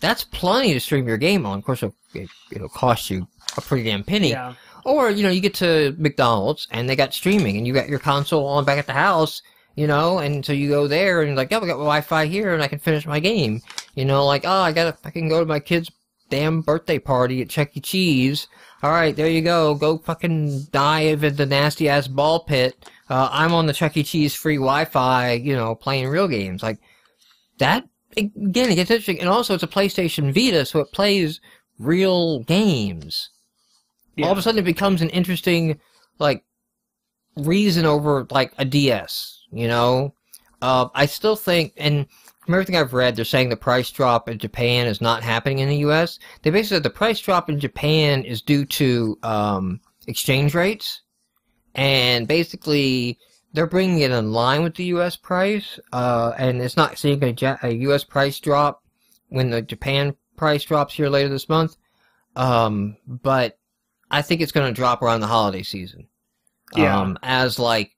That's plenty to stream your game on. Of course, it'll cost you a pretty damn penny. Yeah. Or, you get to McDonald's and they got streaming and you got your console on back at the house, and so you go there and you're like, we got Wi-Fi here and I can finish my game. Like, I can go to my kid's damn birthday party at Chuck E. Cheese. All right, there you go. Go fucking dive in the nasty-ass ball pit. I'm on the Chuck E. Cheese free Wi-Fi, playing real games. Like, that, again, it gets interesting. And also, it's a PlayStation Vita, so it plays real games. Yeah. All of a sudden, it becomes an interesting, reason over, a DS, I still think, and from everything I've read, they're saying the price drop in Japan is not happening in the U.S. They basically said the price drop in Japan is due to exchange rates, and basically they're bringing it in line with the U.S. price, and it's not seeing a U.S. price drop when the Japan price drops here later this month. But I think it's going to drop around the holiday season. Yeah. As like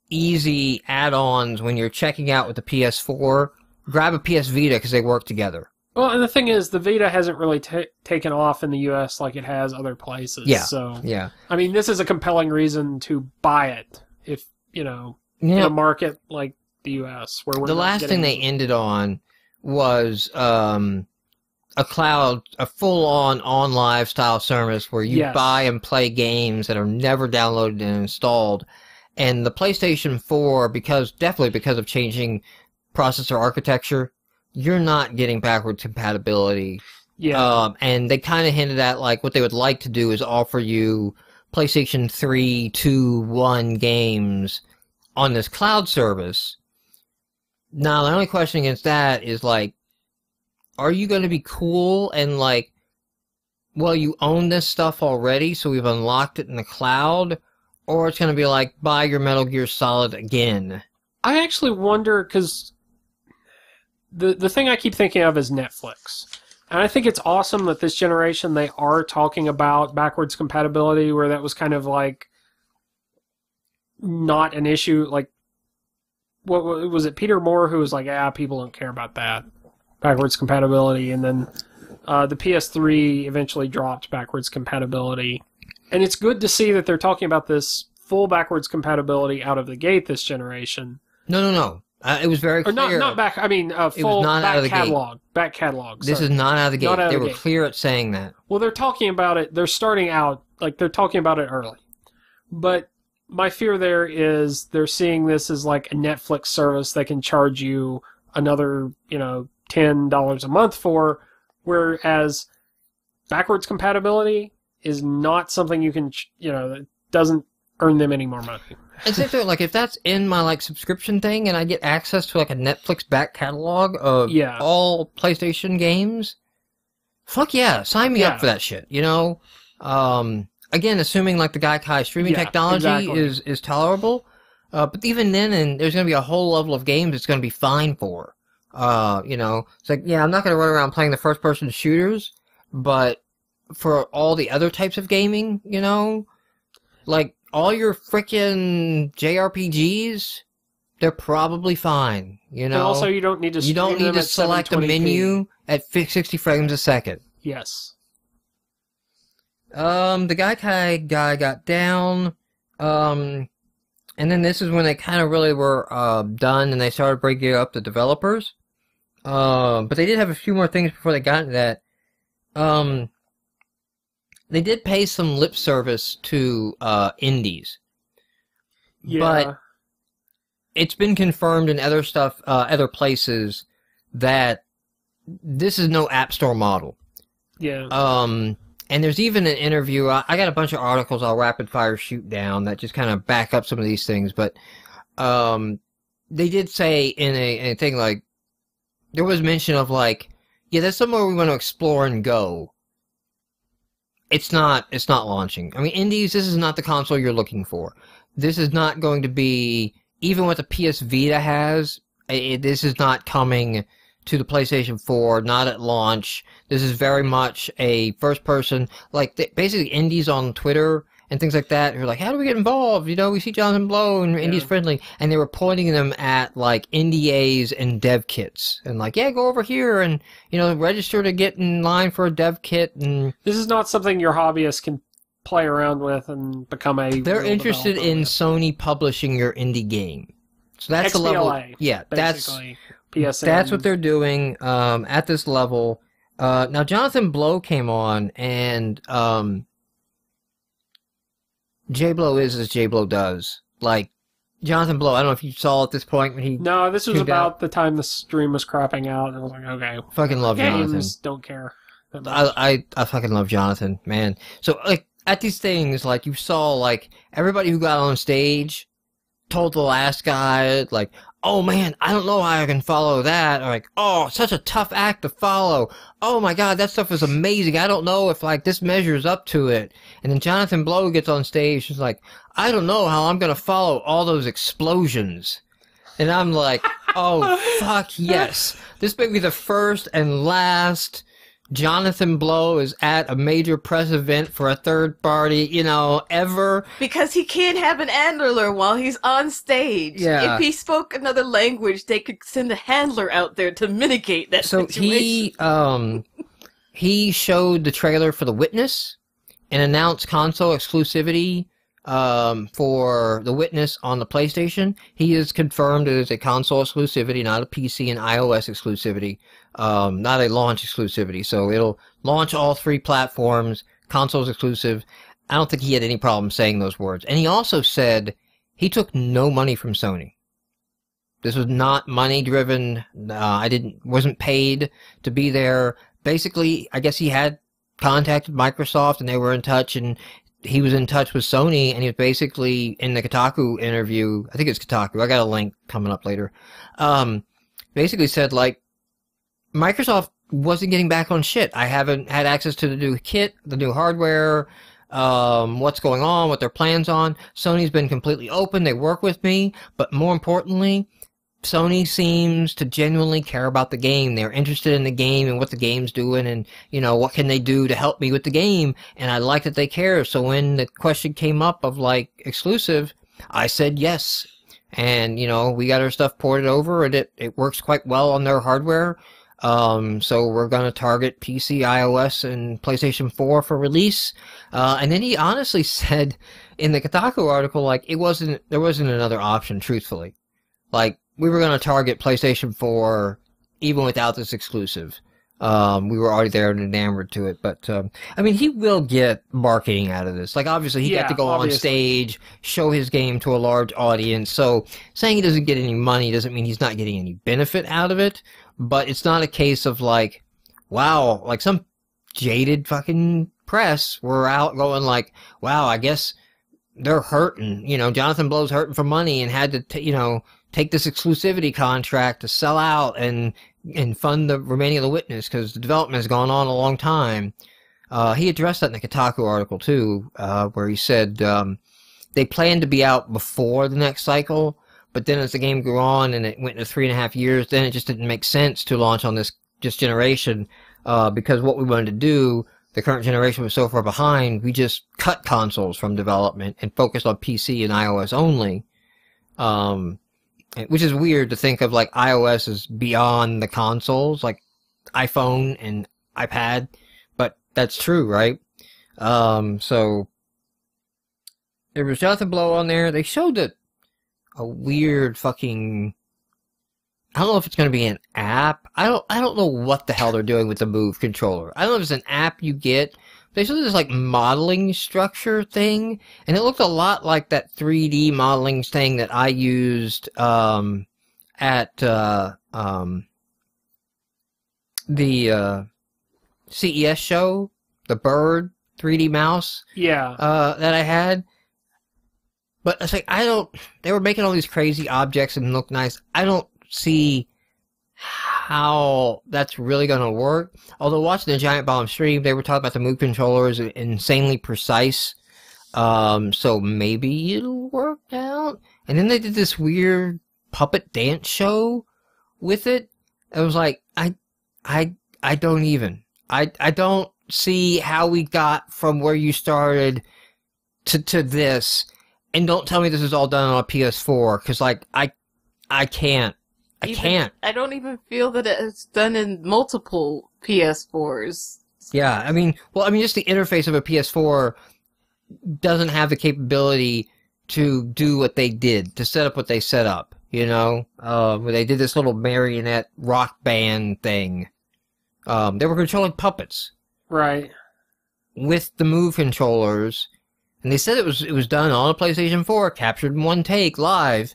easy add-ons when you're checking out with the PS4, grab a PS Vita because they work together. Well, and the thing is, the Vita hasn't really taken off in the U.S. like it has other places. Yeah. So, yeah. I mean, this is a compelling reason to buy it if, in a market like the U.S. where we're the last thing they ended on was a full-on live style service where you buy and play games that are never downloaded and installed. And the PlayStation 4, definitely because of changing processor architecture, you're not getting backwards compatibility. Yeah. And they kind of hinted at, like, what they would like to do is offer you PlayStation 3, 2, 1 games on this cloud service. Now, the only question against that is, like, are you going to be cool and, like, well, you own this stuff already, so we've unlocked it in the cloud, or it's going to be like, buy your Metal Gear Solid again? I actually wonder, because the thing I keep thinking of is Netflix. And I think it's awesome that this generation, they are talking about backwards compatibility, where that was kind of like not an issue. Like, what was it, Peter Moore, who was like, people don't care about that, backwards compatibility. And then the PS3 eventually dropped backwards compatibility. And it's good to see that they're talking about this full backwards compatibility out of the gate this generation. No. It was very clear. Or not back. I mean, full back catalog. Back catalog. This is not out of the gate. They were clear at saying that. Well, they're talking about it. They're starting out like they're talking about it early. But my fear there is they're seeing this as like a Netflix service they can charge you another, $10 a month for, whereas backwards compatibility is not something you can, that doesn't earn them any more money. And so, like, if that's in my, like, subscription thing and I get access to, like, a Netflix back catalog of all PlayStation games, fuck yeah, sign me up for that shit, Again, assuming, like, the Gaikai streaming technology is tolerable, but even then, and there's going to be a whole level of games it's going to be fine for. It's like, I'm not going to run around playing the first-person shooters, but for all the other types of gaming, like, all your frickin' JRPGs, they're probably fine, And also, you don't need to select a menu at 60 frames a second. Yes. The Gaikai guy got down, and then this is when they kind of really were done, and they started breaking up the developers. But they did have a few more things before they got into that. They did pay some lip service to indies. Yeah. But it's been confirmed in other places that this is no App Store model. Yeah. And there's even an interview. I got a bunch of articles I'll rapid fire shoot down that just kind of back up some of these things. But they did say in a thing, like, there was mention of, like, that's somewhere we want to explore and go. It's not launching. I mean, indies, this is not the console you're looking for. This is not going to be, even what the PS Vita has, this is not coming to the PlayStation 4, not at launch. This is very much a first-person, like, basically indies on Twitter and things like that, who are like, how do we get involved? We see Jonathan Blow and Indies Friendly, and they were pointing them at, like, NDAs and dev kits, and like, go over here and, register to get in line for a dev kit. And this is not something your hobbyist can play around with and become a They're interested in Sony publishing your indie game. So that's the level. Yeah, basically. PSN. That's what they're doing at this level. Now, Jonathan Blow came on, and J-Blow is as J-Blow does. Like, Jonathan Blow, I don't know if you saw at this point when he... No, this was about the time the stream was crapping out, and I was like, okay. Fucking love Jonathan. Games don't care. I fucking love Jonathan, man. So, like, at these things, like, you saw, like, everybody who got on stage told the last guy, like, oh man, I don't know how I can follow that. Or like, oh, such a tough act to follow. Oh my god, that stuff is amazing. I don't know if like this measures up to it. And then Jonathan Blow gets on stage. She's like, I don't know how I'm gonna follow all those explosions. And I'm like, oh fuck yes. This may be the first and last Jonathan Blow is at a major press event for a third party, you know, ever. Because he can't have an handler while he's on stage. Yeah. If he spoke another language, they could send a handler out there to mitigate that situation. He showed the trailer for The Witness and announced console exclusivity for The Witness on the PlayStation. He has confirmed it is a console exclusivity, not a PC and iOS exclusivity, not a launch exclusivity. So it'll launch all 3 platforms, consoles exclusive. I don't think he had any problem saying those words. And he also said he took no money from Sony. This was not money driven. Wasn't paid to be there. Basically, I guess he had contacted Microsoft and they were in touch, and he was in touch with Sony, and he was basically in the Kotaku interview. I think it's Kotaku. I got a link coming up later. Basically said like, Microsoft wasn't getting back on shit. I haven't had access to the new kit, the new hardware, what's going on, what their plans on. Sony's been completely open. They work with me, but more importantly, Sony seems to genuinely care about the game. They're interested in the game and what the game's doing, and, you know, what can they do to help me with the game. And I like that they care. So when the question came up of, like, exclusive, I said yes. And, you know, we got our stuff ported over, and it works quite well on their hardware. So we're going to target PC, iOS, and PlayStation 4 for release. And then he honestly said in the Kotaku article, like, there wasn't another option, truthfully. Like, we were going to target PlayStation 4 even without this exclusive. We were already there and enamored to it. But, I mean, he will get marketing out of this. Like, obviously, he got to go on stage, show his game to a large audience. So, saying he doesn't get any money doesn't mean he's not getting any benefit out of it. But it's not a case of, like, wow, like some jaded fucking press were out going like, wow, I guess they're hurting. You know, Jonathan Blow's hurting for money and had to, you know, take this exclusivity contract to sell out and fund the remaining of The Witness because the development has gone on a long time. He addressed that in the Kotaku article too, where he said they planned to be out before the next cycle, but then as the game grew on and it went into 3.5 years, then it just didn't make sense to launch on this generation because what we wanted to do, the current generation was so far behind, we just cut consoles from development and focused on PC and iOS only. Which is weird to think of, like, iOS is beyond the consoles, like iPhone and iPad, but that's true, right? So there was Jonathan Blow on there. They showed a weird fucking, I don't know if it's going to be an app. I don't know what the hell they're doing with the Move controller. I don't know if it's an app you get. They showed this, like, modeling structure thing, and it looked a lot like that 3D modeling thing that I used at the CES show, the Bird 3D mouse. Yeah. That I had. But it's like, they were making all these crazy objects and look nice. I don't see how that's really going to work. Although watching the Giant Bomb stream, they were talking about the Move controller is insanely precise. So maybe it'll work out. And then they did this weird puppet dance show with it. I was like, I don't even. I don't see how we got from where you started to this. And don't tell me this is all done on a PS4, because, like, I can't. I can't. I don't even feel that it's done in multiple PS4s. Yeah, I mean, just the interface of a PS4 doesn't have the capability to do what they did, to set up what they set up, you know? Where they did this little marionette rock band thing. They were controlling puppets. Right. With the Move controllers. And they said it was done on a PlayStation 4, captured in one take, live.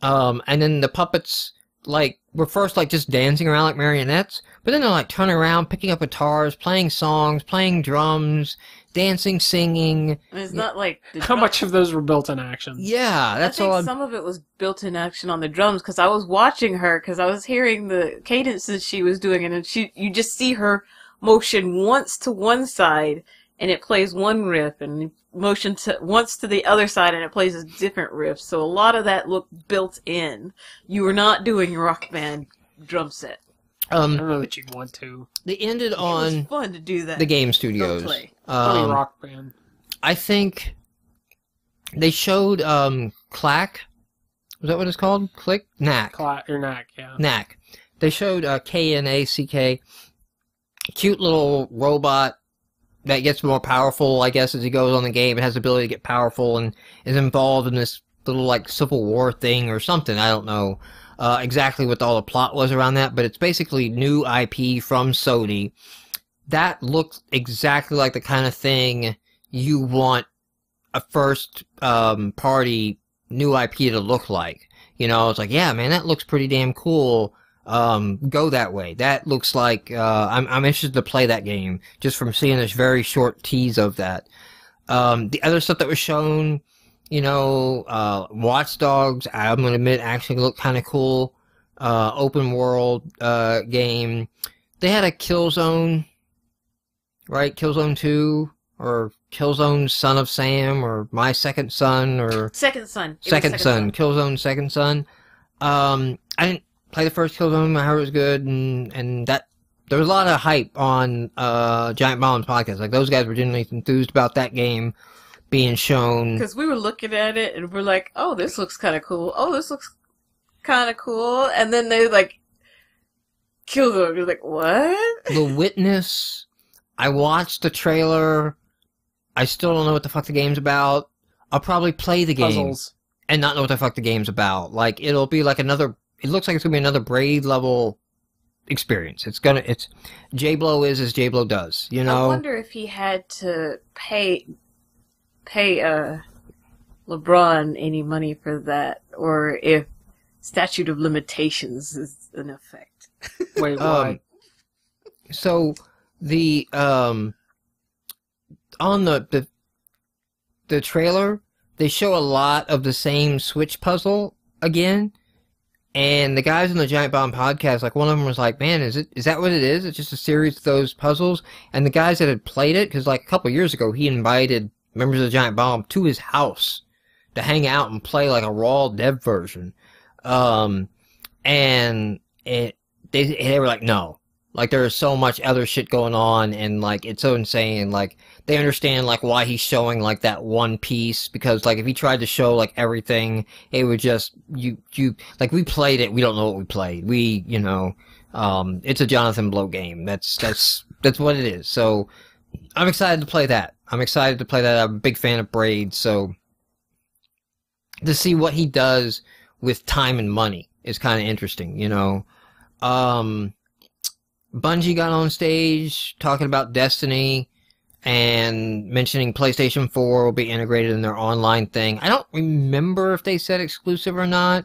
And then the puppets like, were first, like, just dancing around like marionettes, but then they're, like, turning around, picking up guitars, playing songs, playing drums, dancing, singing. And it's not like... How much of those were built-in actions? Yeah, that's all. I think some of it was built-in action on the drums, because I was watching her, because I was hearing the cadences she was doing, and then you just see her motion once to one side, and it plays one riff, and motion once to the other side, and it plays a different riff. So a lot of that looked built in. You were not doing your Rock Band drum set. I don't know that you'd want to. They ended on... It was fun to do that. The game studios. Don't play. Funny Rock Band. I think they showed Clack. Was that what it's called? Click? Knack. Clack, or Knack, yeah. Knack. They showed Knack. Cute little robot that gets more powerful, I guess, as he goes on the game. It has the ability to get powerful and is involved in this little, like, Civil War thing or something. I don't know exactly what all the plot was around that, but it's basically new IP from Sony. That looks exactly like the kind of thing you want a first party new IP to look like. You know, it's like, yeah, man, that looks pretty damn cool. Go that way. That looks like, I'm interested to play that game, just from seeing this very short tease of that. The other stuff that was shown, you know, Watch Dogs, I'm gonna admit, actually looked kinda cool. Open world, game. They had a Killzone, right? Killzone 2, or Killzone Son of Sam, or My Second Son, or... Second Son. Second Son. Killzone Second Son. I didn't play the first Killzone. I heard it was good, and that there was a lot of hype on Giant Bomb's podcast. Like, those guys were genuinely enthused about that game being shown. Because we were looking at it and we're like, oh, this looks kind of cool. Oh, this looks kind of cool. And then they like Killzone. You're like, what? The Witness. I watched the trailer. I still don't know what the fuck the game's about. I'll probably play the game Puzzles. and not know what the fuck the game's about. Like, it'll be like another... It looks like it's gonna be another Braid level experience. It's J-Blow is as J-Blow does, you know? I wonder if he had to pay LeBron any money for that, or if statute of limitations is in effect. Wait, why? So the on the trailer, they show a lot of the same Switch puzzle again. And the guys on the Giant Bomb podcast, like, one of them was like, man, is that what it is? It's just a series of those puzzles? And the guys that had played it, because like a couple years ago, he invited members of the Giant Bomb to his house to hang out and play like a raw dev version. And they were like, no. Like, there is so much other shit going on, and like, it's so insane. Like, they understand like why he's showing like that one piece, because like if he tried to show like everything, it would just you like, we played it, we don't know what we played. We, you know, it's a Jonathan Blow game. That's what it is. So I'm excited to play that. I'm a big fan of Braid, so to see what he does with time and money is kind of interesting, you know. Bungie got on stage talking about Destiny and mentioning PlayStation 4 will be integrated in their online thing. I don't remember if they said exclusive or not,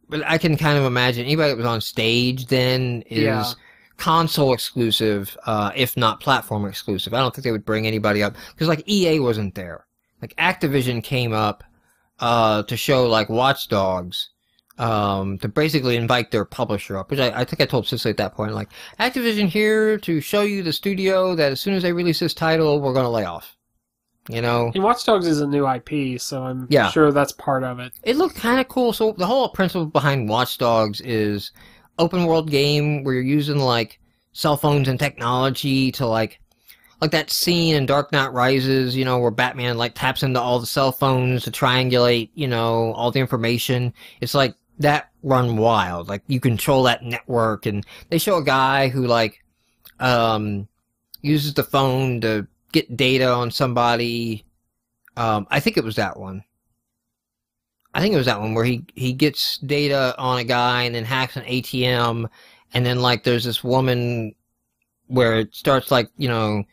but I can kind of imagine anybody that was on stage then is console exclusive, if not platform exclusive. I don't think they would bring anybody up, because like EA wasn't there. Like Activision came up to show like Watch Dogs, to basically invite their publisher up, which I think I told Cicely at that point, like, Activision here to show you the studio that as soon as they release this title, we're going to lay off. You know? And Watch Dogs is a new IP, so I'm sure that's part of it. It looked kind of cool. So the whole principle behind Watch Dogs is open world game where you're using like cell phones and technology to like that scene in Dark Knight Rises, you know, where Batman like taps into all the cell phones to triangulate, you know, all the information. It's like that run wild. Like, you control that network, and they show a guy who like uses the phone to get data on somebody. I think it was that one. Where he gets data on a guy and then hacks an ATM, and then like there's this woman where it starts like, you know,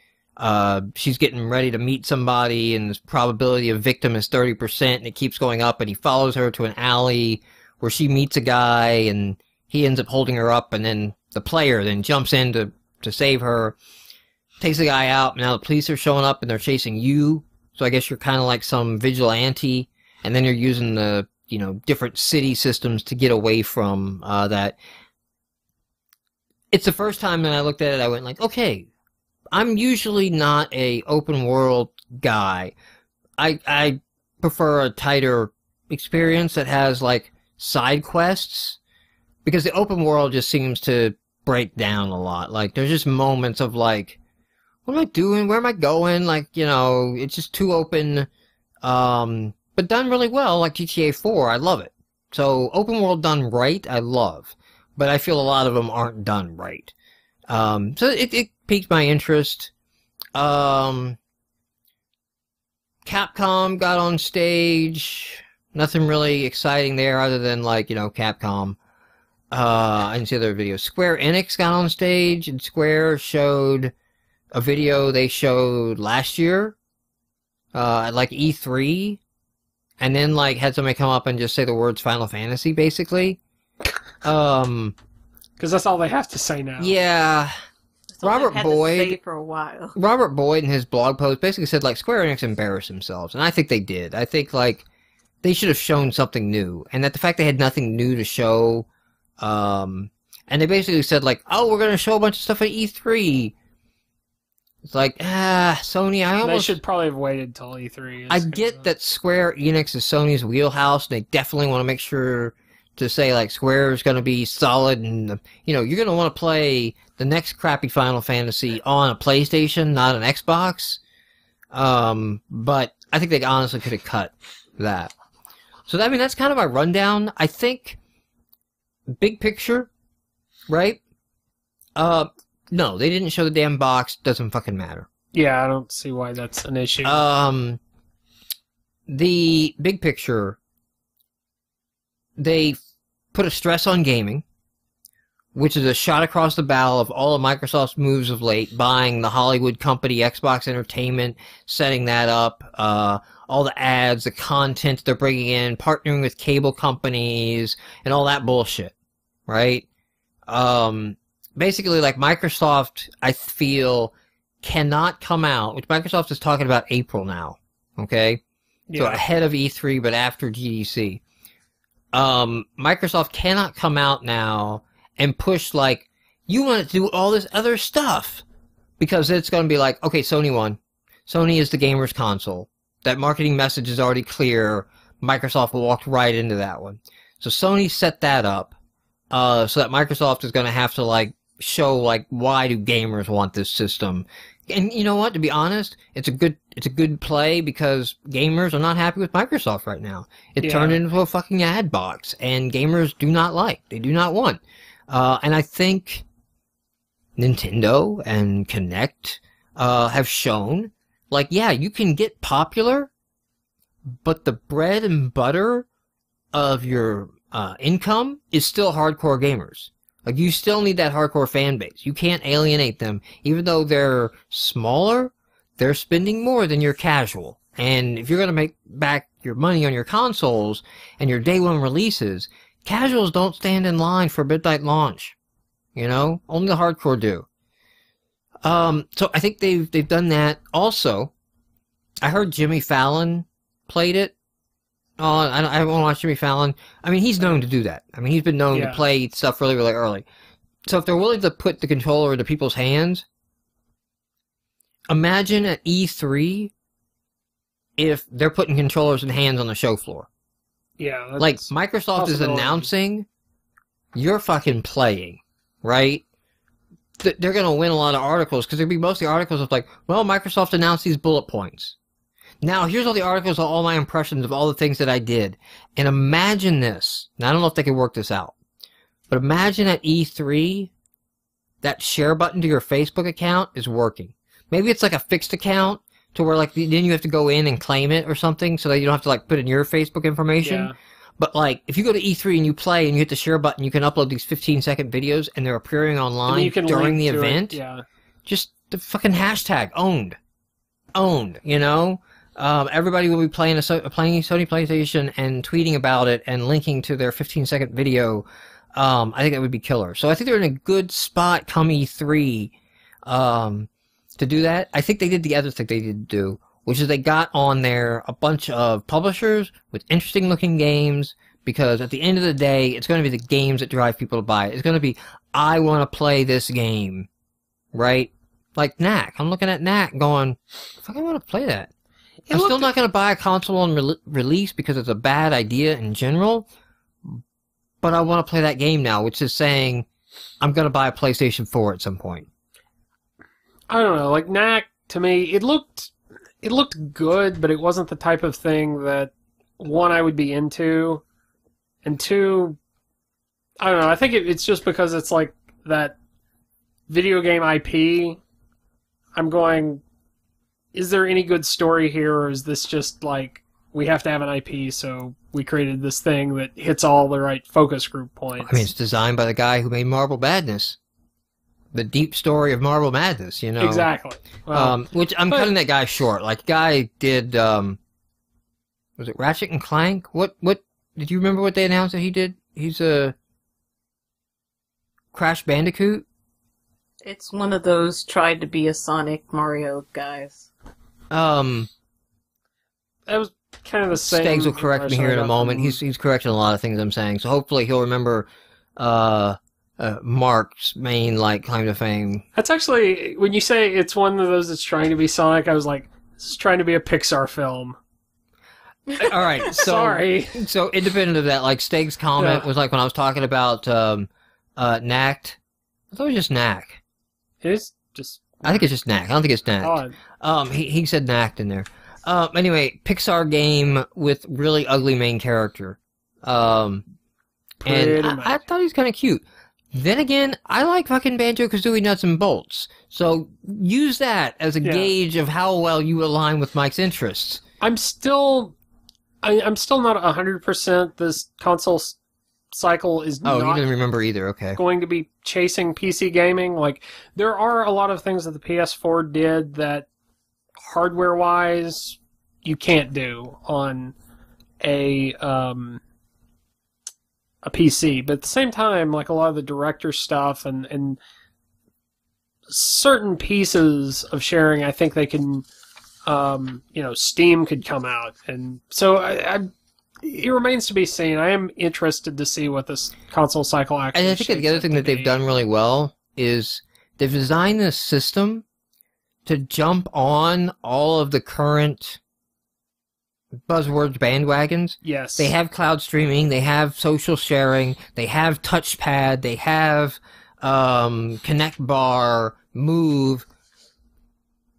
she's getting ready to meet somebody, and the probability of victim is 30%, and it keeps going up, and he follows her to an alley where she meets a guy, and he ends up holding her up, and then the player then jumps in to save her, takes the guy out, and now the police are showing up and they're chasing you. So I guess you're kind of like some vigilante, and then you're using the, you know, different city systems to get away from that. It's the first time that I looked at it, I went like, okay, I'm usually not a open world guy. I prefer a tighter experience that has like side quests, because the open world just seems to break down a lot. Like, there's just moments of like, what am I doing? Where am I going? Like, you know, it's just too open, but done really well, like GTA 4. I love it. So, open world done right, I love. But I feel a lot of them aren't done right. So it piqued my interest. Capcom got on stage. Nothing really exciting there other than, like, you know, Capcom. I didn't see other videos. Square Enix got on stage, and Square showed a video they showed last year at, like, E3. And then, like, had somebody come up and just say the words Final Fantasy, basically. Because that's all they have to say now. Yeah. Robert Boyd for a while. Robert Boyd in his blog post basically said, like, Square Enix embarrassed themselves, and I think they did. I think, like, they should have shown something new, and that the fact they had nothing new to show, and they basically said, like, oh, we're gonna show a bunch of stuff at E3. It's like, Sony, They should probably have waited till E3. I get that Square Enix is Sony's wheelhouse, and they definitely want to make sure to say, like, Square is going to be solid, and, you know, you're going to want to play the next crappy Final Fantasy on a PlayStation, not an Xbox. But I think they honestly could have cut that. So, I mean, that's kind of my rundown. I think, big picture, right? No, they didn't show the damn box. Doesn't fucking matter. Yeah, I don't see why that's an issue. The big picture, they put a stress on gaming, which is a shot across the bow of all of Microsoft's moves of late, buying the Hollywood company Xbox Entertainment, setting that up, all the ads, the content they're bringing in, partnering with cable companies, and all that bullshit, right? Basically, like, Microsoft, I feel, cannot come out, which Microsoft is talking about April now, okay? Yeah. So ahead of E3, but after GDC. Microsoft cannot come out now and push, like, you want to do all this other stuff, because it's going to be like, okay, Sony won. Sony is the gamer's console. That marketing message is already clear. Microsoft walked right into that one. So Sony set that up, so that Microsoft is going to have to, like, show, like, why do gamers want this system. And you know what, to be honest, it's a good play, because gamers are not happy with Microsoft right now. It turned into a fucking ad box, and gamers do not like. They do not want. And I think Nintendo and Kinect have shown, like, yeah, you can get popular, but the bread and butter of your income is still hardcore gamers. Like, you still need that hardcore fan base. You can't alienate them. Even though they're smaller, they're spending more than your casual. And if you're going to make back your money on your consoles and your day one releases, casuals don't stand in line for a midnight launch. You know? Only the hardcore do. So I think they've done that. Also, I heard Jimmy Fallon played it. I won't watch Jimmy Fallon. I mean, he's known to do that. I mean, he's been known to play stuff really, really early. So if they're willing to put the controller into people's hands, imagine at E3 if they're putting controllers in hands on the show floor. Yeah. That's like, Microsoft is announcing, you're fucking playing, right? They're going to win a lot of articles, because there'll be mostly articles of, like, well, Microsoft announced these bullet points. Now, here's all the articles, all my impressions of all the things that I did. And imagine this. Now, I don't know if they can work this out. But imagine at E3, that share button to your Facebook account is working. Maybe it's like a fixed account, to where, like, then you have to go in and claim it or something, so that you don't have to, like, put in your Facebook information. Yeah. But, like, if you go to E3 and you play and you hit the share button, you can upload these 15-second videos, and they're appearing online during the event. Yeah. Just the fucking hashtag, owned. Owned, you know? Everybody will be playing Sony PlayStation and tweeting about it and linking to their 15-second video. I think that would be killer. So I think they're in a good spot come E3 to do that. I think they did the other thing they did do, which is they got on there a bunch of publishers with interesting looking games, because at the end of the day, it's going to be the games that drive people to buy it. It's going to be, I want to play this game, right? Like Knack. I'm looking at Knack going, fuck, I want to play that. I'm still not going to buy a console on release because it's a bad idea in general, but I want to play that game now, which is saying I'm going to buy a PlayStation 4 at some point. I don't know. Like Knack, to me, it looked good, but it wasn't the type of thing that, one, I would be into, and two, I don't know. I think it's just because it's like that video game IP. I'm going, is there any good story here, or is this just like, we have to have an IP, so we created this thing that hits all the right focus group points? I mean, it's designed by the guy who made Marble Madness. The deep story of Marble Madness, you know. Exactly. Well, which I'm cutting that guy short. Like, guy did, was it Ratchet and Clank? What, did you remember what they announced that he did? He's a Crash Bandicoot? It's one of those tried to be a Sonic Mario guys. that was kind of the same. Steggs will correct me here in a moment. He's correcting a lot of things I'm saying. So hopefully he'll remember, Mark's main, like, claim to fame. That's actually, when you say it's one of those that's trying to be Sonic, I was like, this is trying to be a Pixar film. All right, so Sorry. So independent of that, like Steg's comment was like when I was talking about Knacked. I thought it was just Knack. It's just. I think it's just Knack. I don't think it's Knacked. He said Knacked in there. Anyway, Pixar game with really ugly main character. And I thought he was kind of cute. Then again, I like fucking Banjo-Kazooie Nuts and Bolts. So use that as a gauge of how well you align with Mike's interests. I'm still not 100%. This console cycle is not. Oh, you didn't remember either. Okay. Going to be chasing PC gaming. Like, there are a lot of things that the PS4 did that, hardware-wise, you can't do on a PC. But at the same time, like a lot of the director stuff and certain pieces of sharing, I think they can. Steam could come out, and so it remains to be seen. I am interested to see what this console cycle actually. And I think the other thing that they've done really well is they've designed this system to jump on all of the current buzzwords bandwagons. Yes, they have cloud streaming, they have social sharing, they have touchpad, they have Connect Bar, Move.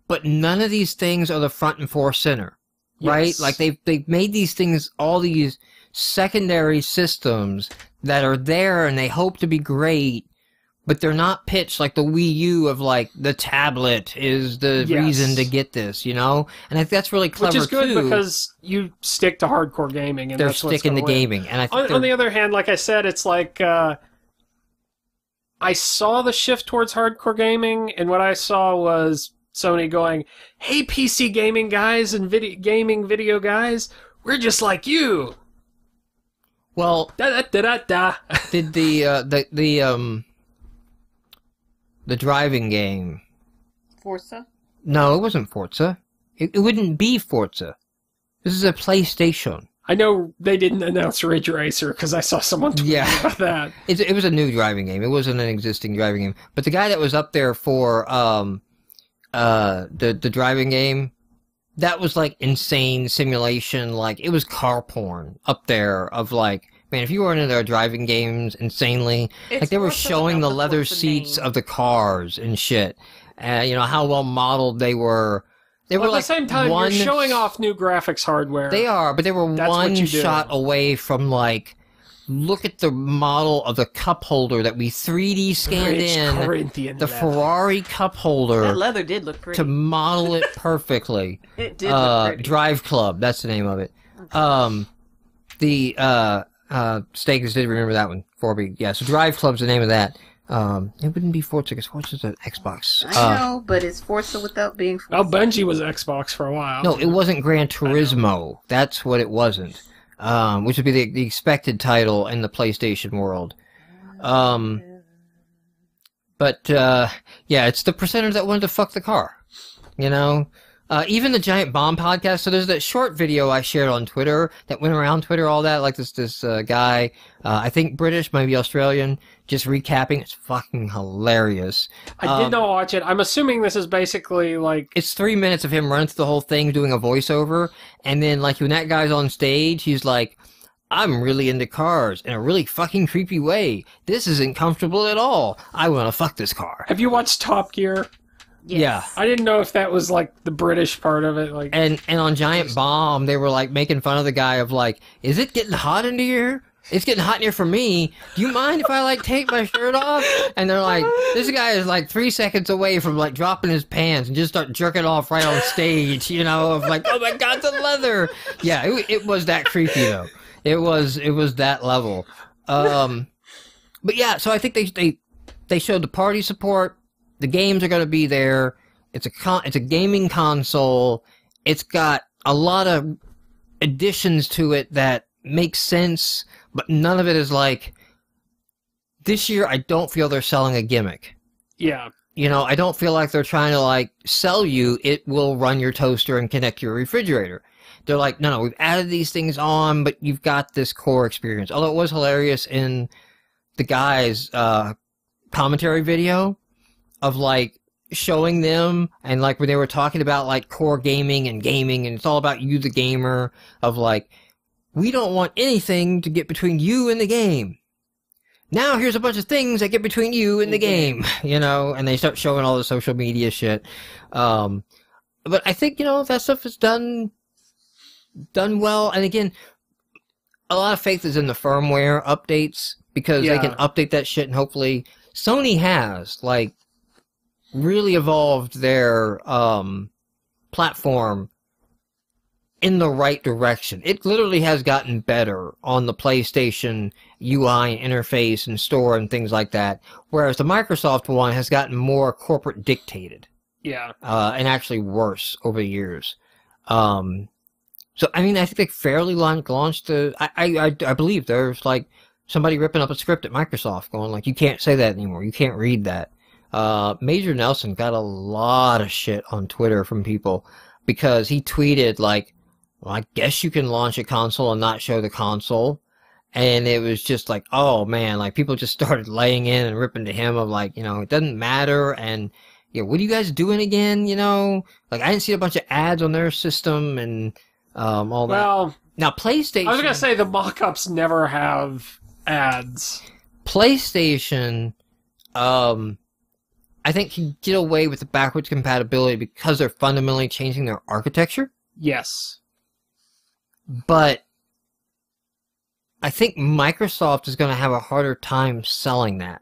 But none of these things are the front and center, right? Yes. Like they've made these things, all these secondary systems that are there and they hope to be great, but they're not pitched like the Wii U of like the tablet is the reason to get this, you know? And I think that's really clever too. Which is good because you stick to hardcore gaming, and they're that's what's sticking to win. gaming. And I think on the other hand, like I said, it's like I saw the shift towards hardcore gaming, and what I saw was Sony going, "Hey, PC gaming guys and video guys, we're just like you." Well, did the driving game Forza? No, it wasn't Forza. It wouldn't be Forza. This is a PlayStation. I know they didn't announce Ridge Racer because I saw someone tweet about that. It was a new driving game. It wasn't an existing driving game. But the guy that was up there for the driving game, that was like insane simulation. Like, it was car porn up there of like, man, if you were into their driving games insanely, like they were showing the leather seats of the cars and shit. You know, how well modeled they were. They were at like the same time, you're showing off new graphics hardware. They are, but they were one shot away from like, look at the model of the cup holder that we 3D scanned in. The Ferrari cup holder. That leather did look pretty. To model it perfectly. It did look pretty. Drive Club, that's the name of it. Okay. Stakes did remember that one. 4B. Yeah, so Drive Club's the name of that. It wouldn't be Forza because Forza's an Xbox. I know, but it's Forza without being Forza. Oh, Bungie was Xbox for a while. No, it wasn't Gran Turismo. That's what it wasn't. Which would be the expected title in the PlayStation world. But yeah, it's the percentage that wanted to fuck the car. You know? Even the Giant Bomb podcast, so there's that short video I shared on Twitter that went around Twitter, all that, like this guy, I think British, maybe Australian, just recapping. It's fucking hilarious. I did not watch it. I'm assuming this is basically like... It's 3 minutes of him running through the whole thing, doing a voiceover, and then like when that guy's on stage, he's like, I'm really into cars in a really fucking creepy way. This isn't comfortable at all. I want to fuck this car. Have you watched Top Gear? Yes. Yeah. I didn't know if that was like the British part of it. Like, and on Giant Bomb, they were like making fun of the guy of like, is it getting hot in here? It's getting hot in here for me. Do you mind if I like take my shirt off? And they're like, this guy is like 3 seconds away from like dropping his pants and just start jerking off right on stage, you know, of like, oh my God, the leather. Yeah, it was that creepy though. It was that level. But yeah, so I think they showed the party support. The games are going to be there. It's a gaming console. It's got a lot of additions to it that make sense, but none of it is like, this year I don't feel they're selling a gimmick. yeah. You know, I don't feel like they're trying to like sell you, it will run your toaster and connect your refrigerator. They're like, no, we've added these things on, but you've got this core experience. Although it was hilarious in the guy's commentary video of like showing them, and like when they were talking about like core gaming, and it's all about you, the gamer, of like, we don't want anything to get between you and the game. Now here's a bunch of things that get between you and the game, you know, and they start showing all the social media shit. But I think, you know, that stuff is done well. And again, a lot of faith is in the firmware updates, because they can update that shit, and hopefully Sony has like really evolved their platform in the right direction. It literally has gotten better on the PlayStation UI and interface and store and things like that, whereas the Microsoft one has gotten more corporate dictated. Yeah. And actually worse over the years. So, I mean, I think they fairly launched the... I believe there's, like, somebody ripping up a script at Microsoft going, like, you can't say that anymore. You can't read that. Major Nelson got a lot of shit on Twitter from people because he tweeted, like, well, I guess you can launch a console and not show the console. And it was just like, oh, man, like, people just started laying in and ripping to him of, like, you know, it doesn't matter, and... yeah, what are you guys doing again, you know? Like, I didn't see a bunch of ads on their system and all that. Well, now, PlayStation... I was going to say the mock-ups never have ads. PlayStation, I think can get away with the backwards compatibility because they're fundamentally changing their architecture. Yes. But I think Microsoft is going to have a harder time selling that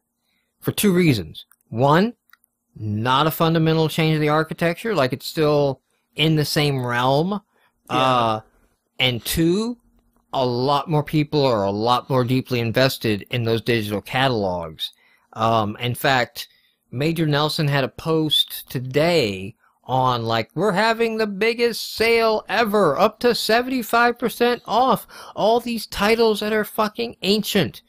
for two reasons. One, not a fundamental change of the architecture, like it's still in the same realm. Yeah. And two, a lot more people are a lot more deeply invested in those digital catalogs. In fact, Major Nelson had a post today on, like, we're having the biggest sale ever, up to 75% off all these titles that are fucking ancient.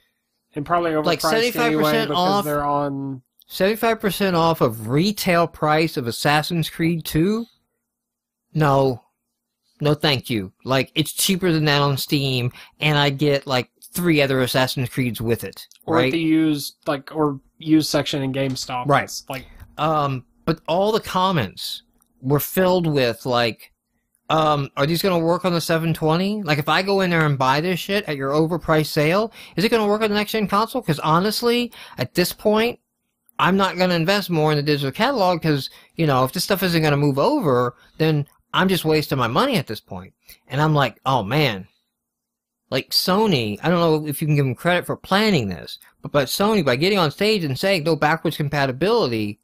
And probably overpriced like 75% anyway because off. they're on... 75% off of retail price of Assassin's Creed 2? No. No thank you. Like, it's cheaper than that on Steam, and I get, like, 3 other Assassin's Creeds with it. Or right? at the used section in GameStop. Right. It's like... But all the comments were filled with, like, are these going to work on the 720? Like, if I go in there and buy this shit at your overpriced sale, is it going to work on the next-gen console? Because honestly, at this point, I'm not going to invest more in the digital catalog because, you know, if this stuff isn't going to move over, then I'm just wasting my money at this point. And I'm like, oh man. Like Sony, I don't know if you can give them credit for planning this, but Sony, by getting on stage and saying no backwards compatibility,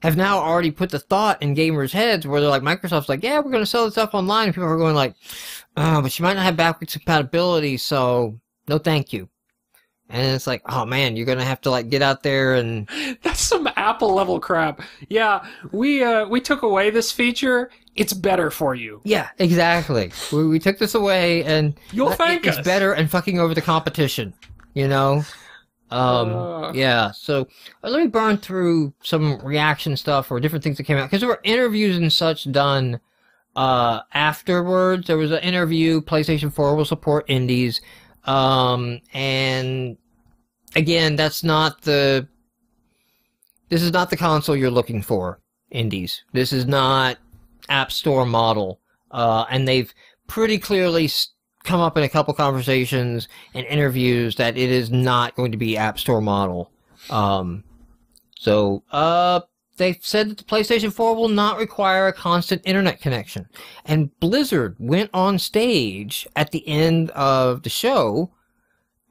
have now already put the thought in gamers' heads where they're like, Microsoft's like, yeah, we're going to sell this stuff online. And people are going like, but you might not have backwards compatibility, so no thank you. And it's like, oh man, you're gonna have to like get out there and... That's some Apple level crap. Yeah, we took away this feature. It's better for you. Yeah, exactly. We took this away and... You'll thank us. It's better and fucking over the competition, you know? Yeah, so let me burn through some reaction stuff or different things that came out, because there were interviews and such done afterwards. There was an interview, PlayStation 4 will support indies, and again, this is not the console you're looking for, indies. This is not App Store model, and they've pretty clearly come up in a couple conversations and interviews that it is not going to be App Store model. They've said that the PlayStation 4 will not require a constant internet connection. And Blizzard went on stage at the end of the show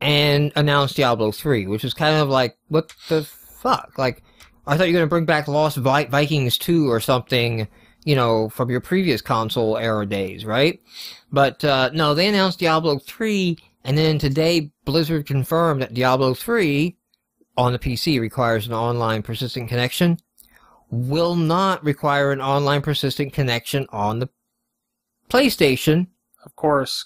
and announced Diablo 3, which was kind of like, what the fuck? Like, I thought you were going to bring back Lost Vikings 2 or something, you know, from your previous console era days, right? But no, they announced Diablo 3, and then today Blizzard confirmed that Diablo 3 on the PC requires an online persistent connection, will not require an online persistent connection on the PlayStation. Of course,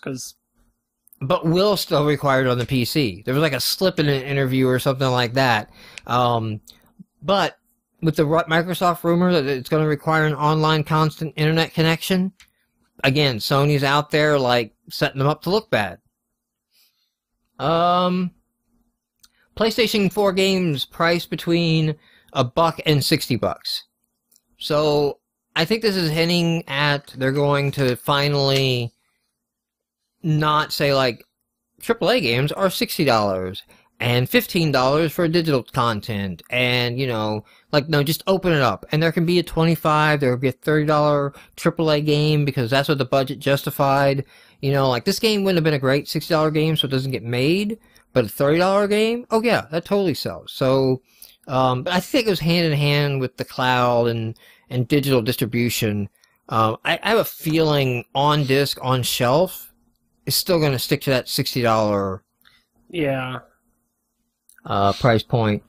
but will still require it on the PC. There was like a slip in an interview or something like that. But with the Microsoft rumor that it's going to require an online constant internet connection, again, Sony's out there, like, setting them up to look bad. PlayStation 4 games priced between $1 and $60. So, I think this is hinting at they're going to finally not say, like, AAA games are $60 and $15 for digital content, and, you know, like, no, just open it up, and there can be a $25, there will be a $30 AAA game, because that's what the budget justified. You know, like, this game wouldn't have been a great $60 game, so it doesn't get made, but a $30 game, oh yeah, that totally sells. So, but I think it goes hand in hand with the cloud and digital distribution. I have a feeling on disc, on shelf, is still going to stick to that $60 yeah price point.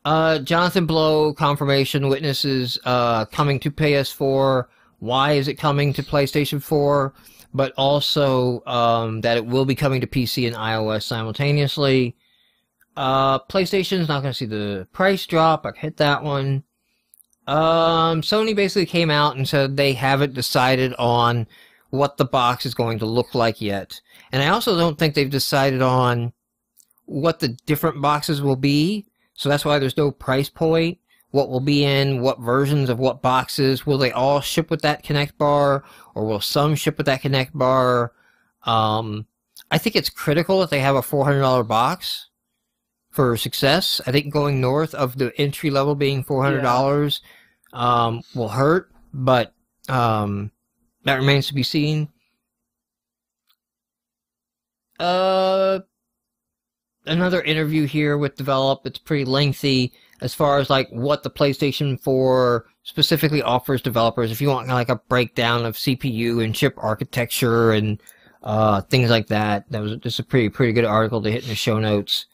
Jonathan Blow, confirmation, witnesses coming to PS4. Why is it coming to PlayStation 4? But also that it will be coming to PC and iOS simultaneously. PlayStation's not going to see the price drop. I hit that one. Sony basically came out and said they haven't decided on what the box is going to look like yet. And I also don't think they've decided on what the different boxes will be. So that's why there's no price point. What will be in what versions of what boxes. Will they all ship with that Connect bar, or will some ship with that Connect bar? I think it's critical that they have a $400 box for success. I think going north of the entry level being $400 will hurt, but that remains to be seen. Another interview here with Develop. It's pretty lengthy as far as like what the PlayStation 4 specifically offers developers. If you want like a breakdown of CPU and chip architecture and things like that, that was just a pretty good article to hit in the show notes.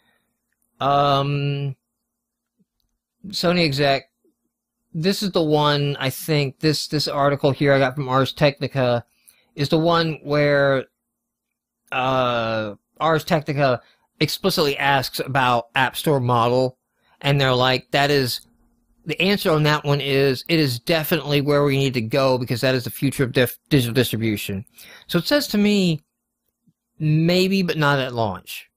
Sony exec. This is the one, I think, this article here I got from Ars Technica is the one where Ars Technica explicitly asks about App Store model, and they're like, that is, the answer on that one is, it is definitely where we need to go, because that is the future of digital distribution. So it says to me, maybe, but not at launch.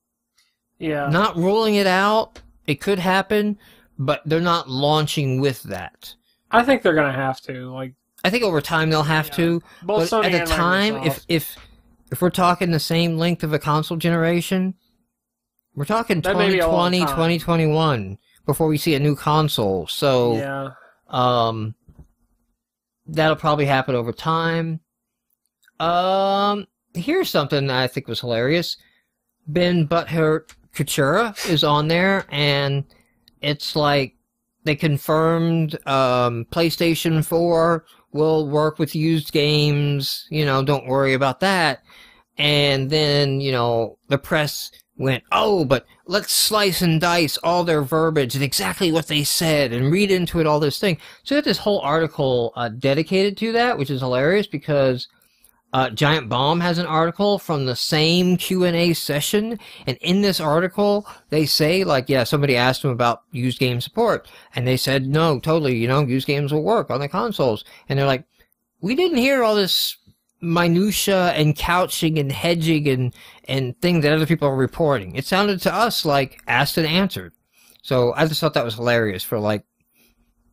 Yeah. Not ruling it out, it could happen, but they're not launching with that. I think they're gonna have to. Like, I think over time they'll have to. Both but Sony at and the time, Microsoft. if we're talking the same length of a console generation, we're talking That may be a long 2020, time. 2021 before we see a new console. So, that'll probably happen over time. Here's something that I think was hilarious. Ben Butthurt Couture is on there, and it's like they confirmed PlayStation 4 will work with used games, you know, don't worry about that. And then, you know, the press went, oh, but let's slice and dice all their verbiage and exactly what they said and read into it all this thing. So they had this whole article dedicated to that, which is hilarious because Giant Bomb has an article from the same Q&A session, and in this article, they say, like, yeah, somebody asked them about used game support, and they said, no, totally, used games will work on the consoles. And they're like, we didn't hear all this minutia and couching and hedging and things that other people are reporting. It sounded to us like asked and answered. So I just thought that was hilarious for, like,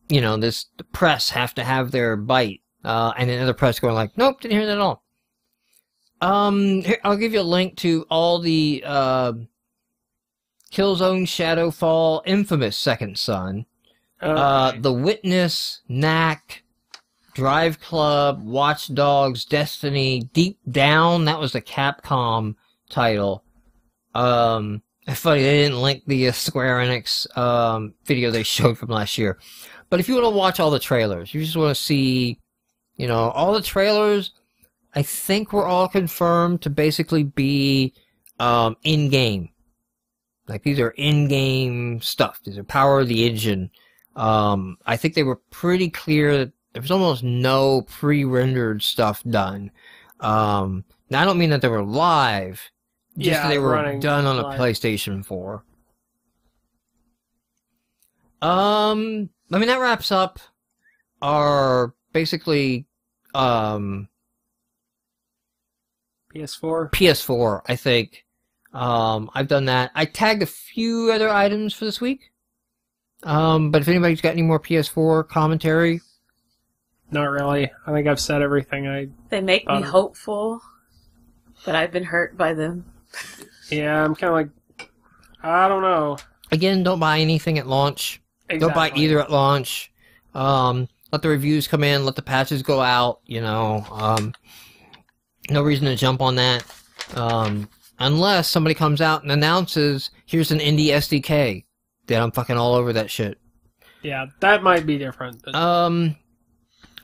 the press have to have their bite, and then other press going like, nope, didn't hear that at all. Here, I'll give you a link to all the Killzone, Shadowfall, Infamous Second Son, The Witness, Knack, Drive Club, Watch Dogs, Destiny, Deep Down. That was the Capcom title. Funny, they didn't link the Square Enix video they showed from last year. But if you want to watch all the trailers, you just want to see, all the trailers, I think were all confirmed to basically be in-game. Like, these are in-game stuff. These are power of the engine. I think they were pretty clear that there was almost no pre-rendered stuff done. Now, I don't mean that they were live, just that they were done on a PlayStation 4. That wraps up our, basically, PS4? PS4, I think. I've done that. I tagged a few other items for this week. But if anybody's got any more PS4 commentary... Not really. I think I've said everything They make me hopeful, but I've been hurt by them. Yeah, I'm kind of like, I don't know. Again, don't buy anything at launch. Exactly. Don't buy either at launch. Let the reviews come in, let the patches go out, no reason to jump on that. Unless somebody comes out and announces, here's an indie SDK. Then I'm fucking all over that shit. Yeah, that might be different. But...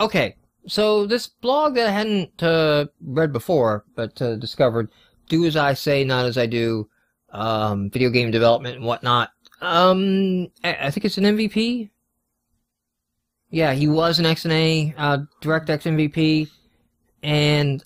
Okay, so this blog that I hadn't read before, but discovered, Do As I Say, Not As I Do, video game development and whatnot. I think it's an MVP. Yeah, he was an XNA, DirectX MVP. And,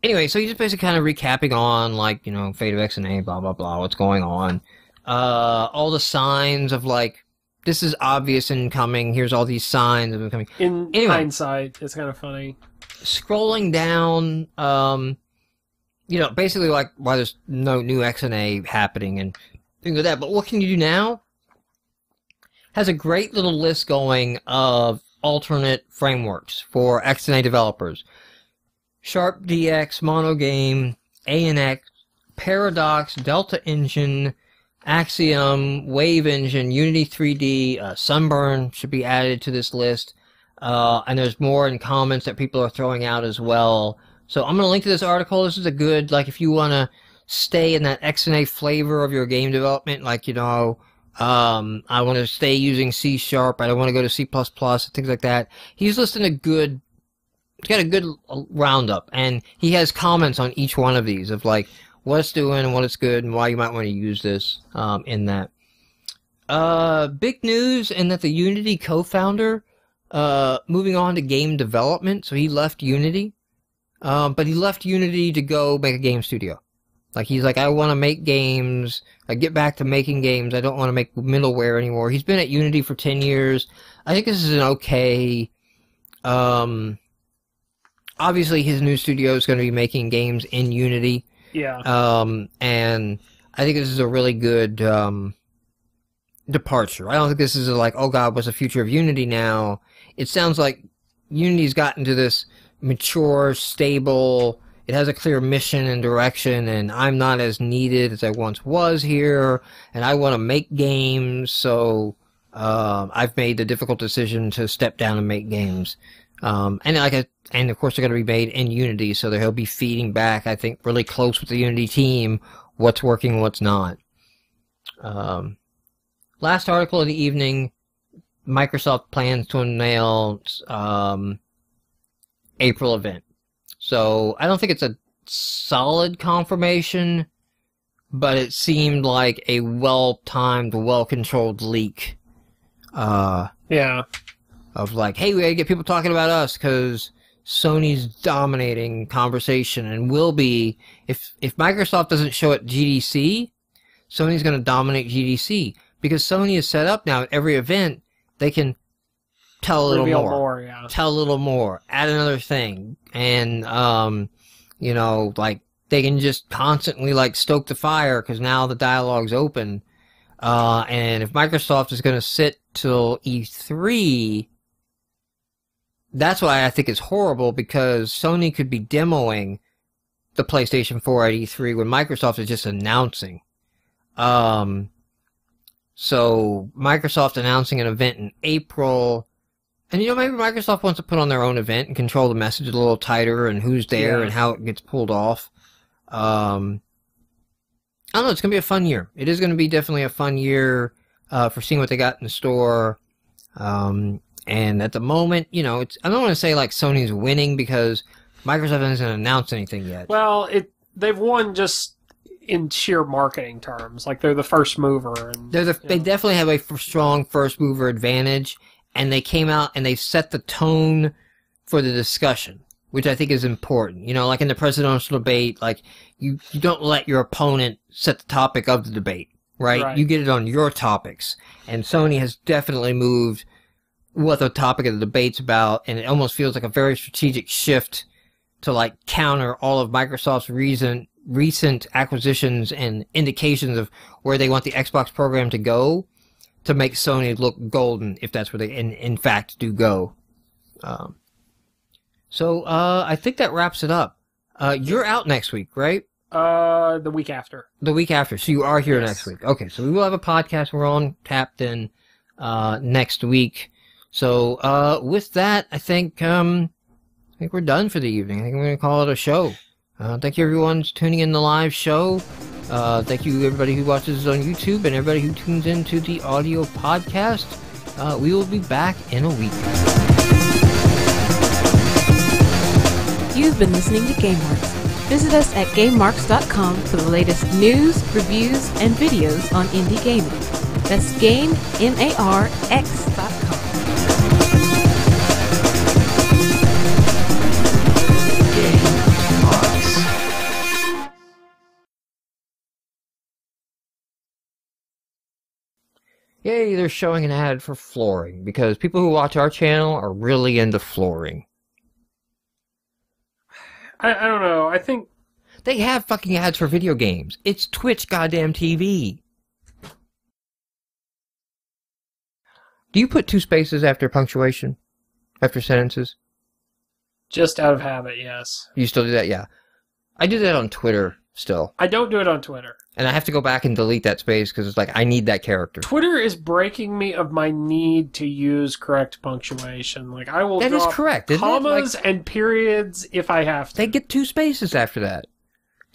anyway, so he's just basically kind of recapping on, like, Fate of XNA, blah, blah, blah, what's going on. All the signs of, like, this is obvious and coming. Here's all these signs of it coming. Anyway, hindsight, it's kind of funny. Scrolling down, basically like why there's no new XNA happening and things like that. But what can you do now? Has a great little list going of alternate frameworks for XNA developers. Sharp DX, Monogame, ANX, Paradox, Delta Engine, Axiom, Wave Engine, Unity 3D, Sunburn should be added to this list. And there's more in comments that people are throwing out as well. So I'm going to link to this article. This is a good, like, if you want to stay in that XNA flavor of your game development, like, I want to stay using C#, I don't want to go to C++, things like that. He's listing he's got a good roundup, and he has comments on each one of these of, like, what it's doing and what it's good and why you might want to use this in that. Big news in that the Unity co-founder moving on to game development. So he left Unity, but he left Unity to go make a game studio. Like, he's like, I want to make games. I get back to making games. I don't want to make middleware anymore. He's been at Unity for 10 years. I think this is an okay... obviously, his new studio is going to be making games in Unity. Yeah. And I think this is a really good departure. I don't think this is like, oh god, what's the future of Unity now? It sounds like Unity's gotten to this mature, stable, it has a clear mission and direction, and I'm not as needed as I once was here, and I want to make games, so I've made the difficult decision to step down and make games. And of course they're going to be made in Unity, so he'll be feeding back, I think, really close with the Unity team, what's working, what's not. Last article of the evening, Microsoft plans to unveil April event. So I don't think it's a solid confirmation, but it seemed like a well-timed, well-controlled leak. Yeah. Of like, hey, we gotta get people talking about us, because Sony's dominating conversation and will be, if Microsoft doesn't show at GDC, Sony's going to dominate GDC, because Sony is set up now at every event. They can tell a little more, yeah. Tell a little more, add another thing, and you know, like they can just constantly like stoke the fire because now the dialogue's open. And if Microsoft is going to sit till E3, that's why I think it's horrible, because Sony could be demoing the PlayStation 4 at E3 when Microsoft is just announcing. So Microsoft announcing an event in April, and you know, maybe Microsoft wants to put on their own event and control the message a little tighter and who's there and how it gets pulled off. I don't know, it's going to be a fun year. It is going to be definitely a fun year for seeing what they got in the store. And at the moment, you know, I don't want to say like Sony's winning because Microsoft hasn't announced anything yet. Well, they've won just in sheer marketing terms. Like they're the first mover. And, they definitely have a strong first mover advantage, and they came out and they set the tone for the discussion, which I think is important. You know, like in the presidential debate, like you don't let your opponent set the topic of the debate, right? You get it on your topics. And Sony has definitely moved what the topic of the debate's about, and it almost feels like a very strategic shift to like counter all of Microsoft's recent acquisitions and indications of where they want the Xbox program to go, to make Sony look golden if that's where they in fact do go. So I think that wraps it up. You're out next week, right? The week after. The week after. So you are here next week. Okay, so we will have a podcast. We're on tapped in next week. So with that, I think we're done for the evening. I think we're going to call it a show. Thank you everyone for tuning in the live show. Thank you everybody who watches on YouTube and everybody who tunes into the audio podcast. We will be back in a week. You've been listening to GameMarx. Visit us at GameMarx.com for the latest news, reviews, and videos on indie gaming. That's GameMarx.com. Yay, they're showing an ad for flooring, because people who watch our channel are really into flooring. I don't know. I think they have fucking ads for video games. It's Twitch goddamn TV. Do you put 2 spaces after punctuation? After sentences? Just out of habit, yes. You still do that? Yeah. I do that on Twitter still. I don't do it on Twitter. And I have to go back and delete that space because it's like, I need that character. Twitter is breaking me of my need to use correct punctuation. Like, I will That is drop correct, isn't it? commas Like, and periods if I have to. they get 2 spaces after that.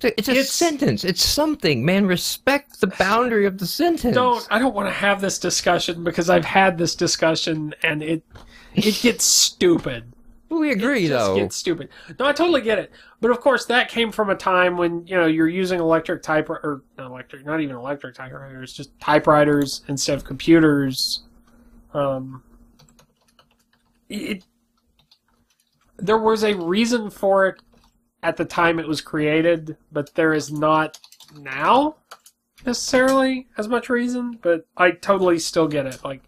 It's a sentence. It's something. Man, respect the boundary of the sentence. I don't want to have this discussion because I've had this discussion and it gets stupid. We agree, though. It gets stupid. No, I totally get it. But of course, that came from a time when, you know, you're using electric typewriter, or not even electric typewriters, just typewriters instead of computers. There was a reason for it at the time it was created, but there is not now necessarily as much reason, but I totally still get it. Like,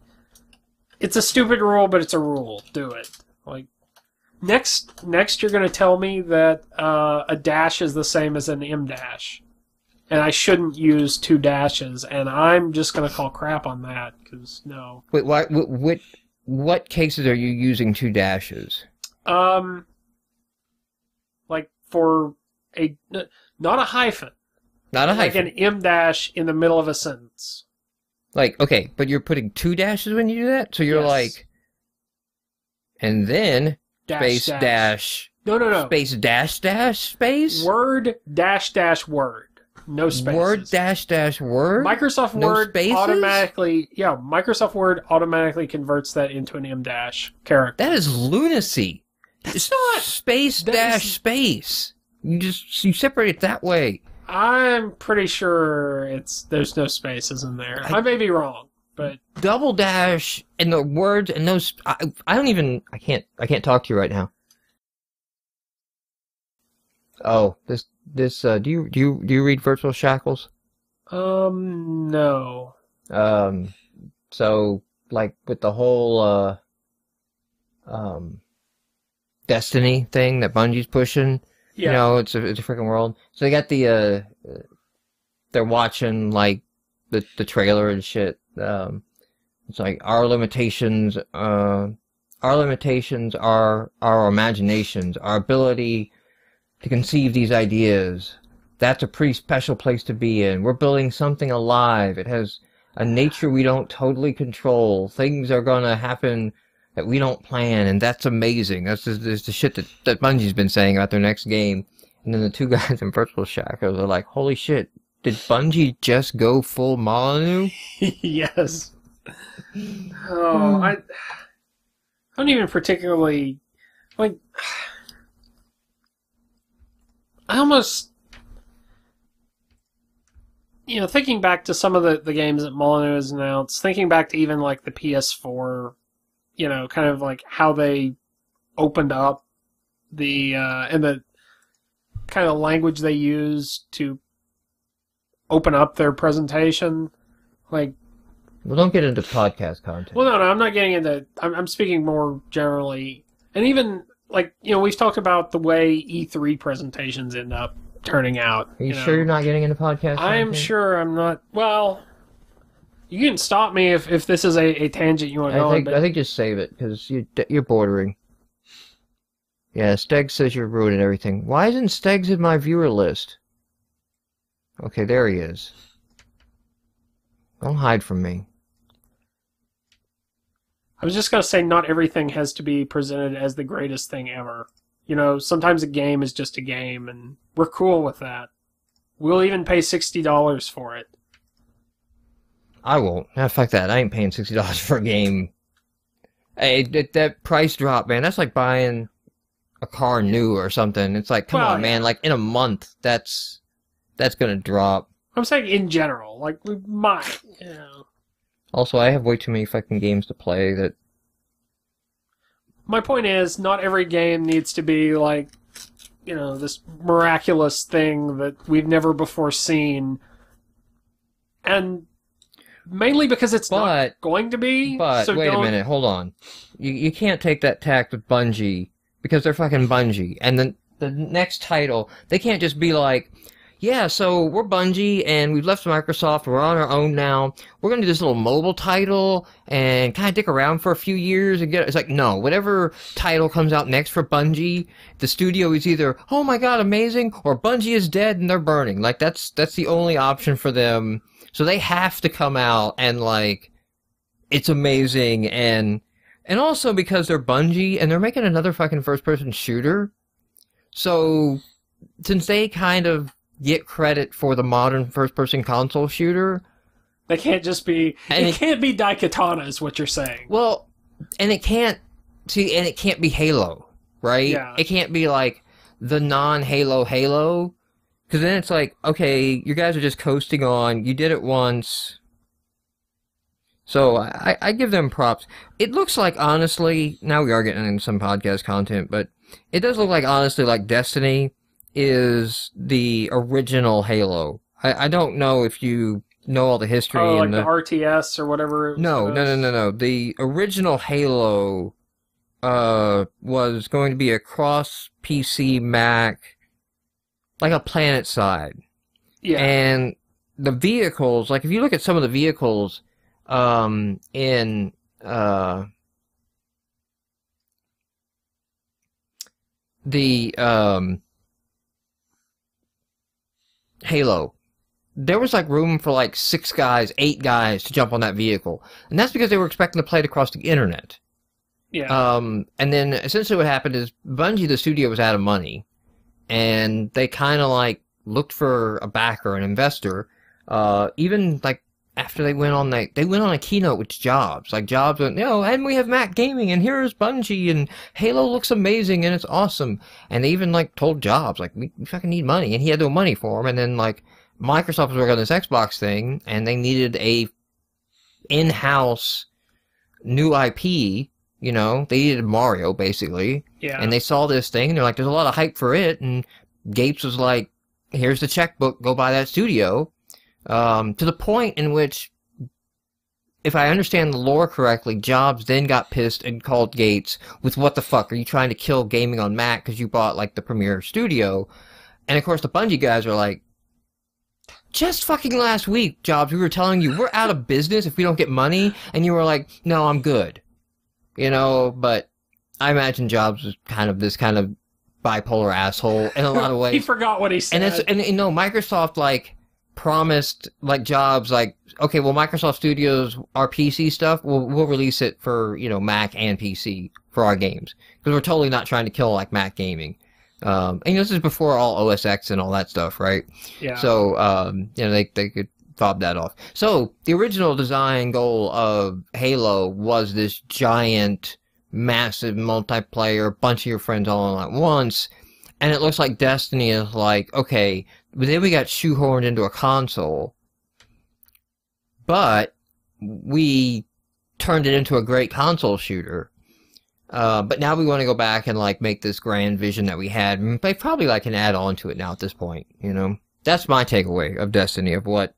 it's a stupid rule, but it's a rule. Do it. Like, next you're going to tell me that a dash is the same as an M dash, and I shouldn't use 2 dashes, and I'm just going to call crap on that, because no. Wait, what cases are you using 2 dashes? Like for not a hyphen. Not a hyphen. Like an M dash in the middle of a sentence. Like, okay, but you're putting 2 dashes when you do that? So you're like, and then space dash. No. Space dash space? Word dash word. No spaces. Word dash word? Microsoft No Word spaces? Microsoft Word automatically converts that into an M dash character. That is lunacy. It's not space dash space. You separate it that way. I'm pretty sure there's no spaces in there. I may be wrong, but double dash and the words and those. I can't talk to you right now. Oh, do you read Virtual Shackles? No. So like with the whole Destiny thing that Bungie's pushing, Yeah. you know, it's a freaking world. So they got the they're watching like the trailer and shit. It's like our limitations are our imaginations, our ability to conceive these ideas. That's a pretty special place to be in. We're building something alive. It has a nature we don't totally control. Things are gonna happen that we don't plan, and that's amazing. That's the shit that Bungie's been saying about their next game. And then the two guys in Virtual Shackles are like, holy shit, did Bungie just go full Molyneux? Yes. Oh, I don't even particularly like. I almost, thinking back to some of the games that Molyneux has announced, thinking back to even like the PS4, kind of like how they opened up and the kind of language they used to open up their presentation, like. Well, don't get into podcast content. Well, no, I'm not getting into. I'm speaking more generally, and even like we've talked about the way E3 presentations end up turning out. Are you sure you're not getting into podcast content? I'm sure I'm not. Well, you can stop me if this is a tangent you want to go on. I think just save it because you're bordering. Yeah, Steg says you're ruining everything. Why isn't Stegs in my viewer list? Okay, there he is. Don't hide from me. I was just going to say not everything has to be presented as the greatest thing ever. Sometimes a game is just a game, and we're cool with that. We'll even pay $60 for it. I won't. Nah, fuck that. I ain't paying $60 for a game. Hey, that price drop, man, that's like buying a car new or something. It's like, come on, man, like in a month, that's going to drop. I'm saying in general, like we might, Also, I have way too many fucking games to play that... My point is, not every game needs to be like, this miraculous thing that we've never before seen. And mainly because it's not going to be. But, so wait a minute, hold on. You can't take that tack with Bungie, because they're fucking Bungie. And then the next title, they can't just be like... Yeah, so we're Bungie, and we've left Microsoft, we're on our own now. We're gonna do this little mobile title, and kind of dick around for a few years, and it's like, no, whatever title comes out next for Bungie, the studio is either, oh my god, amazing, or Bungie is dead and they're burning. Like, that's the only option for them. So they have to come out and, like, it's amazing, and also because they're Bungie, and they're making another fucking first-person shooter, so, since they kind of get credit for the modern first-person console shooter. They can't just be... It can't be Daikatana is what you're saying. Well, and it can't be Halo, right? Yeah. It can't be, like, the non-Halo Halo. Because then it's like, okay, you guys are just coasting on. You did it once. So, I give them props. It looks like, honestly... Now we are getting into some podcast content, but it does look like, honestly, like Destiny... is the original Halo. I don't know if you know all the history. Oh, like the RTS or whatever. No. The original Halo was going to be a cross PC Mac, like a planet side. Yeah. And the vehicles, like if you look at some of the vehicles in the Halo, there was like room for like 6 guys, 8 guys to jump on that vehicle. And that's because they were expecting to play it across the internet. Yeah. And then essentially what happened is Bungie, the studio, was out of money. And they kind of like looked for a backer, an investor. Even like after they went on a keynote with Jobs. Like Jobs went, and we have Mac Gaming, and here's Bungie, and Halo looks amazing, and it's awesome. And they even like told Jobs, like, we fucking need money, and he had no money for him. And then like Microsoft was working on this Xbox thing, and they needed a in-house new IP. They needed Mario basically. Yeah. And they saw this thing, and they're like, there's a lot of hype for it, and Gates was like, here's the checkbook, go buy that studio. To the point in which, if I understand the lore correctly, Jobs then got pissed and called Gates with, what the fuck, are you trying to kill gaming on Mac because you bought, like, the premier studio? And, of course, the Bungie guys are like, just fucking last week, Jobs, we were telling you we're out of business if we don't get money, and you were like, no, I'm good. You know, but I imagine Jobs was kind of this kind of bipolar asshole in a lot of ways. He forgot what he said. And you know, Microsoft, like, promised, like, Jobs, like, okay, well, Microsoft Studios, our PC stuff, we'll release it for, you know, Mac and PC for our games. Because we're totally not trying to kill, like, Mac gaming. And you know, this is before all OS X and all that stuff, right? Yeah. So, you know, they could fob that off. So, the original design goal of Halo was this giant, massive multiplayer, bunch of your friends all on at once. And it looks like Destiny is like, okay, but then we got shoehorned into a console. But we turned it into a great console shooter. But now we want to go back and, like, make this grand vision that we had. They probably, like, can add on to it now at this point, you know? That's my takeaway of Destiny, of what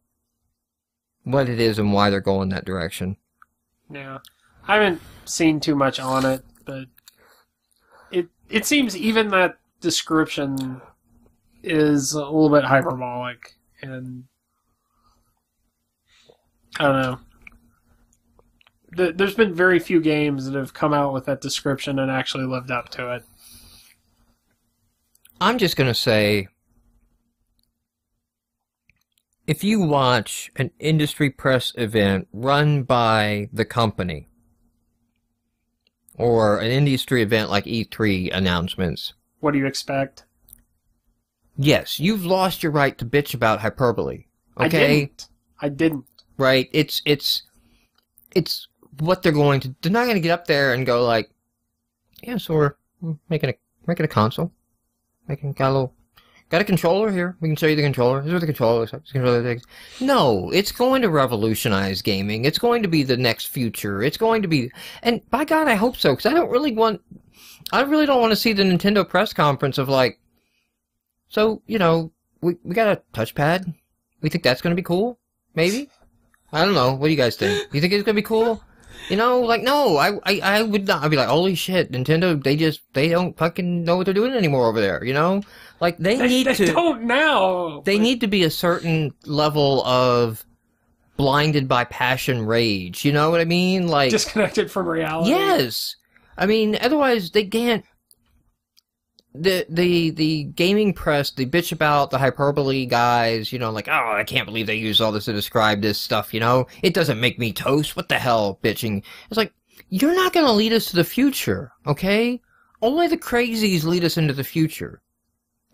it is and why they're going that direction. Yeah. I haven't seen too much on it, but it seems even that description is a little bit hyperbolic, and I don't know. There's been very few games that have come out with that description and actually lived up to it. I'm just going to say, if you watch an industry press event run by the company, or an industry event like E3 announcements... What do you expect? Yes, you've lost your right to bitch about hyperbole. Okay? I didn't. Right? It's what they're going to... They're not going to get up there and go like, yeah, so we're making a console. Got a controller here. We can show you the controller. This is what the controller looks like. No, it's going to revolutionize gaming. It's going to be the next future. It's going to be... And by God, I hope so, because I really don't want to see the Nintendo press conference of like, so, you know, we got a touchpad. We think that's going to be cool? Maybe? I don't know. What do you guys think? You think it's going to be cool? You know, like, no, I would not. I'd be like, holy shit, Nintendo, they don't fucking know what they're doing anymore over there, you know? Like, they don't now. They need to be a certain level of blinded by passion rage, you know what I mean? Like, disconnected from reality. Yes! I mean, otherwise, they can't... The gaming press, they bitch about the hyperbole guys, you know, like, oh, I can't believe they use all this to describe this stuff, you know? It doesn't make me toast. What the hell, bitching? It's like, you're not gonna lead us to the future, okay? Only the crazies lead us into the future.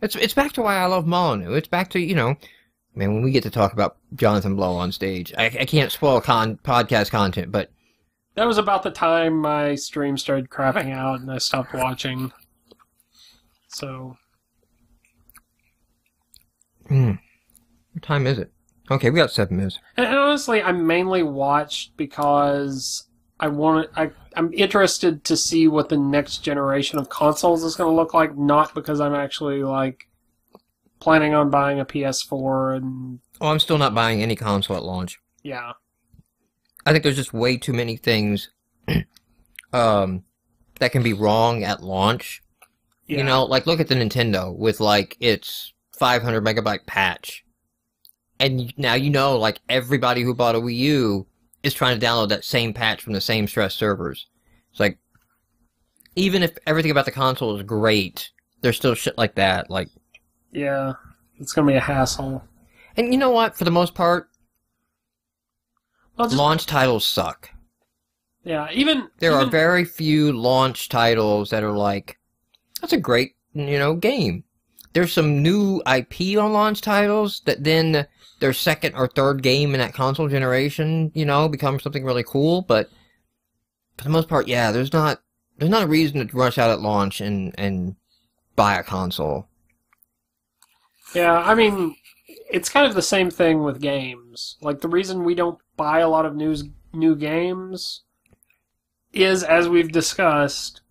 It's back to why I love Molyneux. It's back to, you know, man, when we get to talk about Jonathan Blow on stage, I can't spoil podcast content, but... That was about the time my stream started crapping out and I stopped watching. So... What time is it? Okay, we got 7 minutes. And honestly, I mainly watched because I'm interested to see what the next generation of consoles is going to look like, not because I'm actually, like, planning on buying a PS4 and... Oh, I'm still not buying any console at launch. Yeah. I think there's just way too many things that can be wrong at launch. Yeah. You know, like, look at the Nintendo with, like, its 500 megabyte patch. And now you know, like, everybody who bought a Wii U is trying to download that same patch from the same stress servers. It's like, even if everything about the console is great, there's still shit like that, like... Yeah, it's gonna be a hassle. And you know what? For the most part, launch titles suck. Yeah, There are very few launch titles that are like, that's a great, you know, game. There's some new IP on launch titles that then their second or third game in that console generation, you know, becomes something really cool, but for the most part, yeah, there's not a reason to rush out at launch and buy a console. Yeah, I mean, it's kind of the same thing with games. Like, the reason we don't buy a lot of new games is, as we've discussed,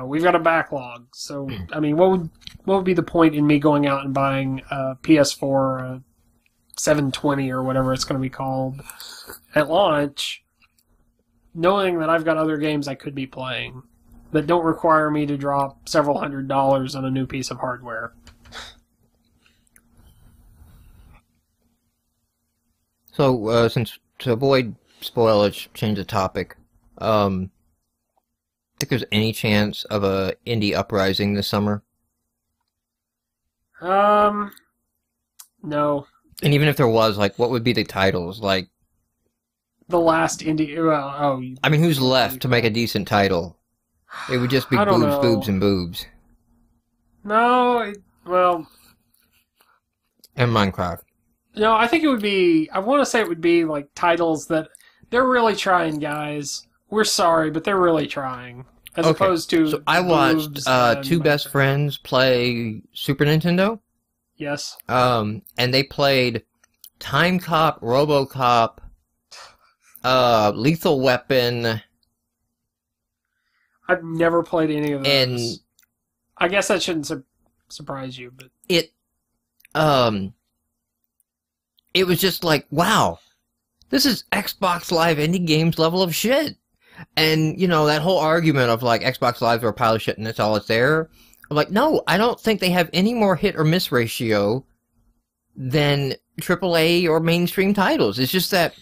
we've got a backlog. So, I mean, what would be the point in me going out and buying a PS4 720 or whatever it's going to be called at launch, knowing that I've got other games I could be playing that don't require me to drop several $100s on a new piece of hardware? So, since to avoid spoilage, change the topic. Think there's any chance of a indie uprising this summer? No. And even if there was, like, what would be the titles? Like, The last indie. Well, I mean, who's left to make a decent title? It would just be boobs, boobs, and boobs. No, And Minecraft. No, I think it would be. I want to say it would be like titles that they're really trying, guys. We're sorry, but they're really trying. As opposed to. So I watched two best friends play Super Nintendo. Yes. And they played Time Cop, RoboCop, Lethal Weapon. I've never played any of those. And I guess that shouldn't surprise you, but it was just like, wow, this is Xbox Live indie games level of shit. And, that whole argument of, like, Xbox Lives are a pile of shit and that's all it's there. I'm like, no, I don't think they have any more hit or miss ratio than AAA or mainstream titles. It's just that,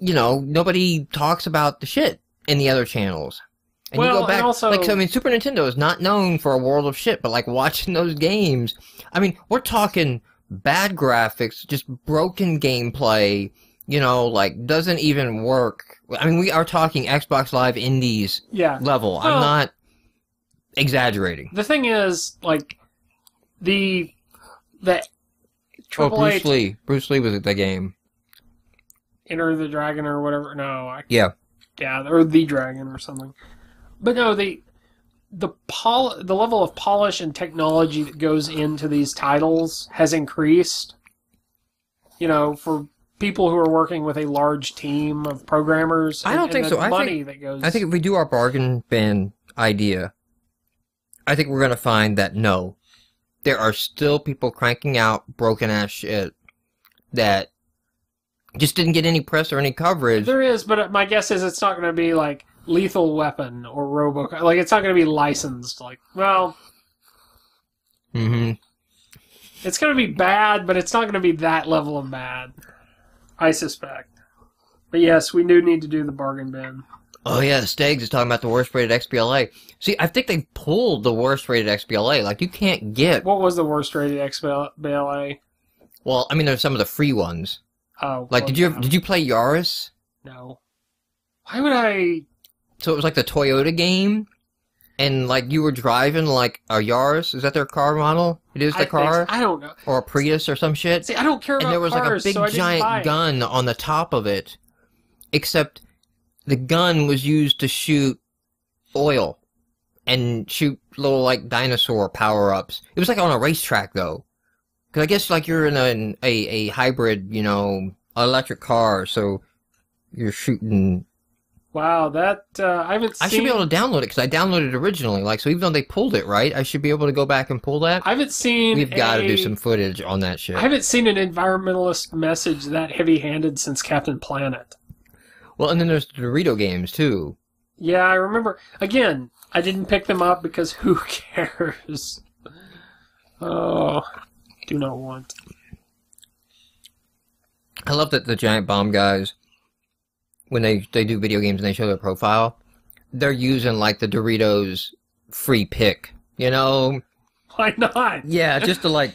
nobody talks about the shit in the other channels. And you go back, Super Nintendo is not known for a world of shit, but, like, watching those games, I mean, we're talking bad graphics, just broken gameplay, like, doesn't even work. I mean, we are talking Xbox Live Indies level. Well, I'm not exaggerating. The thing is, like, the AAA... Bruce Lee was at the game. Enter the Dragon or whatever. No. Yeah, or The Dragon or something. But no, the level of polish and technology that goes into these titles has increased. For people who are working with a large team of programmers. I don't think so. I think if we do our bargain bin idea, I think we're going to find that no, there are still people cranking out broken ass shit that just didn't get any press or any coverage. There is, but my guess is it's not going to be like Lethal Weapon or RoboCop. Like, it's not going to be licensed. Like, well... It's going to be bad, but it's not going to be that level of bad. I suspect. But yes, we do need to do the bargain bin. Oh yeah, Steggs is talking about the worst rated XBLA. See, I think they pulled the worst rated XBLA. Like, you can't get... What was the worst rated XBLA? Well, I mean, there's some of the free ones. Oh. Like, did you play Yaris? No. Why would I... So it was like the Toyota game, and like you were driving like a Yaris. Is that their car model? It is the car? I don't know. Or a Prius or some shit? See, I don't care about cars, and there was like a big giant gun on the top of it, except the gun was used to shoot oil and shoot little like dinosaur power-ups. It was like on a racetrack though. Because I guess like you're in a hybrid, electric car, so you're shooting... Wow, that, I haven't seen... I should be able to download it, because I downloaded it originally. Like, so even though they pulled it, right, I should be able to go back and pull that. I haven't seen We've got to do some footage on that shit. I haven't seen an environmentalist message that heavy-handed since Captain Planet. Well, and then there's the Dorito games, too. Yeah, I remember. Again, I didn't pick them up because who cares? Oh, do not want. I love that the Giant Bomb guys... when they do video games and they show their profile, they're using, like, the Doritos free pick, Why not? Yeah, just to, like,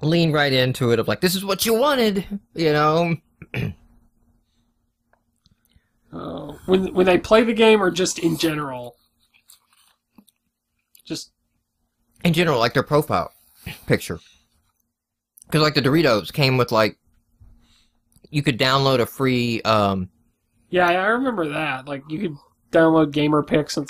lean right into it of, like, this is what you wanted, When they play the game or just in general? Just... In general, like, their profile picture. Because, like, the Doritos came with, like, you could download a free, Yeah, I remember that. Like, you could download gamer pics and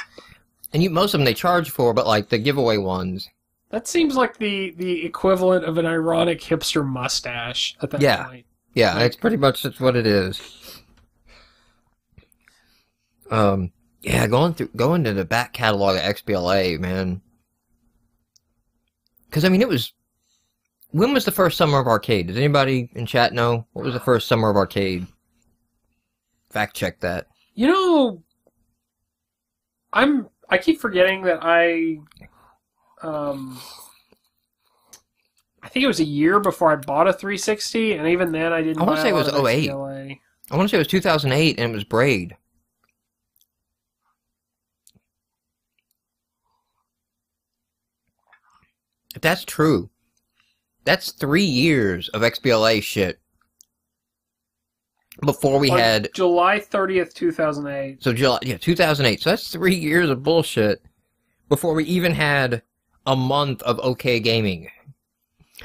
most of them they charge for, but like the giveaway ones. That seems like the equivalent of an ironic hipster mustache at that point. Yeah, it's pretty much what it is. Yeah, going to the back catalog of XBLA, man. Because I mean, when was the first Summer of Arcade? Does anybody in chat know? What was the first Summer of Arcade? Fact check that. You know, I keep forgetting that I think it was a year before I bought a 360, and even then I didn't. I want to say it was 08. XBLA. I want to say it was 2008, and it was Braid. If that's true, that's 3 years of XBLA shit before we had July 30th, 2008. So July, yeah, 2008. So that's 3 years of bullshit before we even had a month of okay gaming.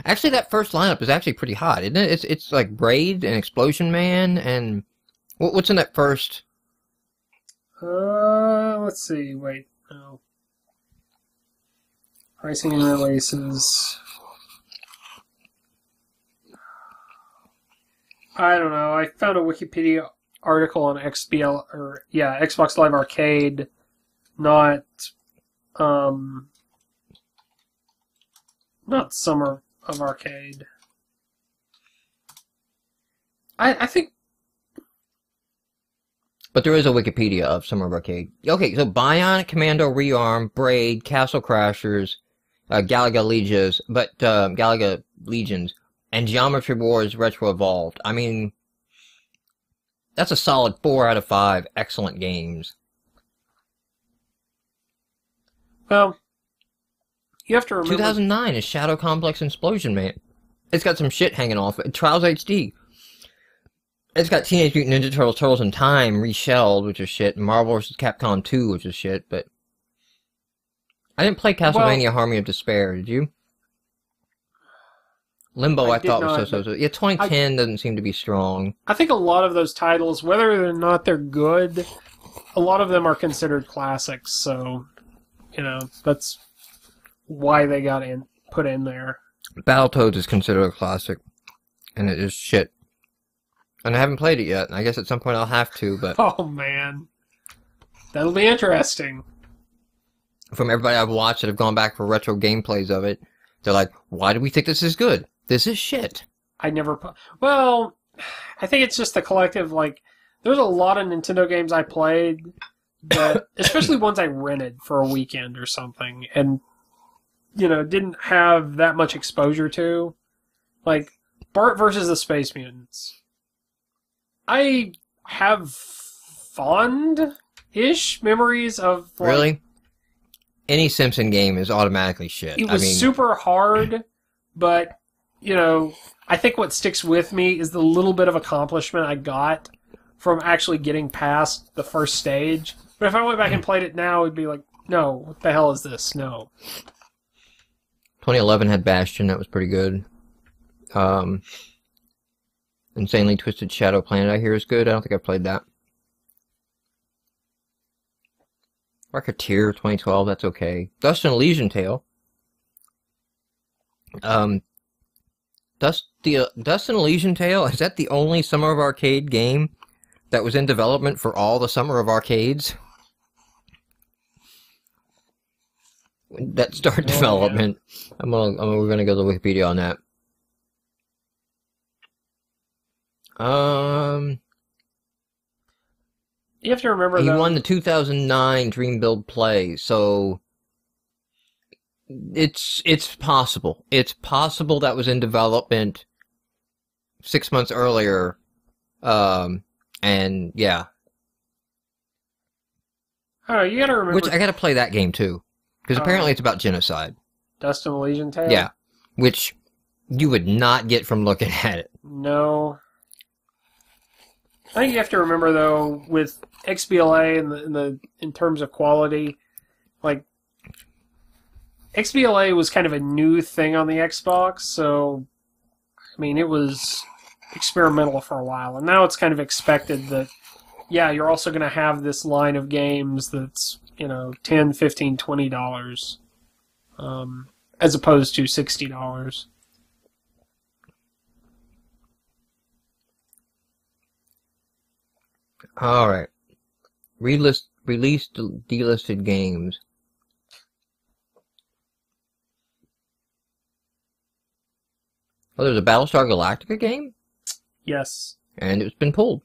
Actually, that first lineup is actually pretty hot, isn't it? It's like Braid and Explosion Man and what's in that first? Let's see. Wait, no. Pricing and releases. I don't know. I found a Wikipedia article on Xbox Live Arcade, not Summer of Arcade. I think. But there is a Wikipedia of Summer of Arcade. Okay, so Bionic Commando Rearm, Braid, Castle Crashers, Galaga Legions, and Geometry Wars Retro Evolved. I mean, that's a solid 4 out of 5 excellent games. Well, you have to remember... 2009 is Shadow Complex Explosion Man. It's got some shit hanging off it. Trials HD. It's got Teenage Mutant Ninja Turtles, Turtles in Time, Reshelled, which is shit, and Marvel vs. Capcom 2, which is shit, but... I didn't play Castlevania Harmony of Despair, did you? Limbo I thought was so. Yeah, 2010 doesn't seem to be strong. I think a lot of those titles, whether or not they're good, a lot of them are considered classics, so, you know, that's why they got put in there. Battletoads is considered a classic, and it is shit. And I haven't played it yet, and I guess at some point I'll have to, but... Oh, man. That'll be interesting. From everybody I've watched that have gone back for retro gameplays of it, they're like, why do we think this is good? This is shit. I never... Well, I think it's just the collective, like... There's a lot of Nintendo games I played that... especially ones I rented for a weekend or something, and, you know, didn't have that much exposure to. Like, Bart versus the Space Mutants. I have fond-ish memories of... Like, really? Any Simpson game is automatically shit. It was super hard, but, you know, I think what sticks with me is the little bit of accomplishment I got from actually getting past the first stage. But if I went back and played it now, it'd be like, no, what the hell is this? No. 2011 had Bastion, that was pretty good. Insanely Twisted Shadow Planet, I hear, is good. I don't think I've played that. Rocketeer 2012, that's okay. Dust and Elysian Tale. Dust and Elysian Tale, is that the only Summer of Arcade game that was in development for all the Summer of Arcades? That start development. Yeah. We're gonna go to Wikipedia on that. You have to remember he won the 2009 Dream Build Play, so it's possible. It's possible that was in development 6 months earlier, and yeah. Oh, you gotta remember. Which I gotta play that game too, because apparently it's about genocide. Dust and Elysian Tale. Yeah, which you would not get from looking at it. No. I think you have to remember, though, with XBLA in terms of quality, like, XBLA was kind of a new thing on the Xbox, so, I mean, it was experimental for a while, and now it's kind of expected that, yeah, you're also going to have this line of games that's, you know, $10, $15, $20, as opposed to $60. All right. released delisted games. Oh, there's a Battlestar Galactica game? Yes. And it's been pulled.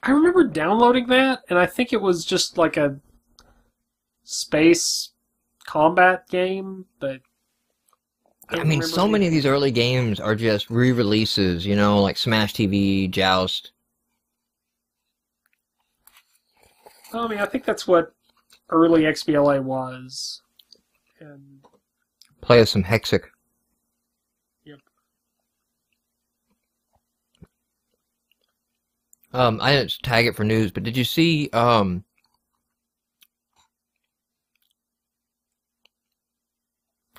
I remember downloading that, and I think it was just like a space combat game, but... I mean, so many of these early games are just re-releases, you know, like Smash TV, Joust. I mean, I think that's what early XBLA was. And... Play as some Hexic. Yep. I didn't tag it for news, but did you see,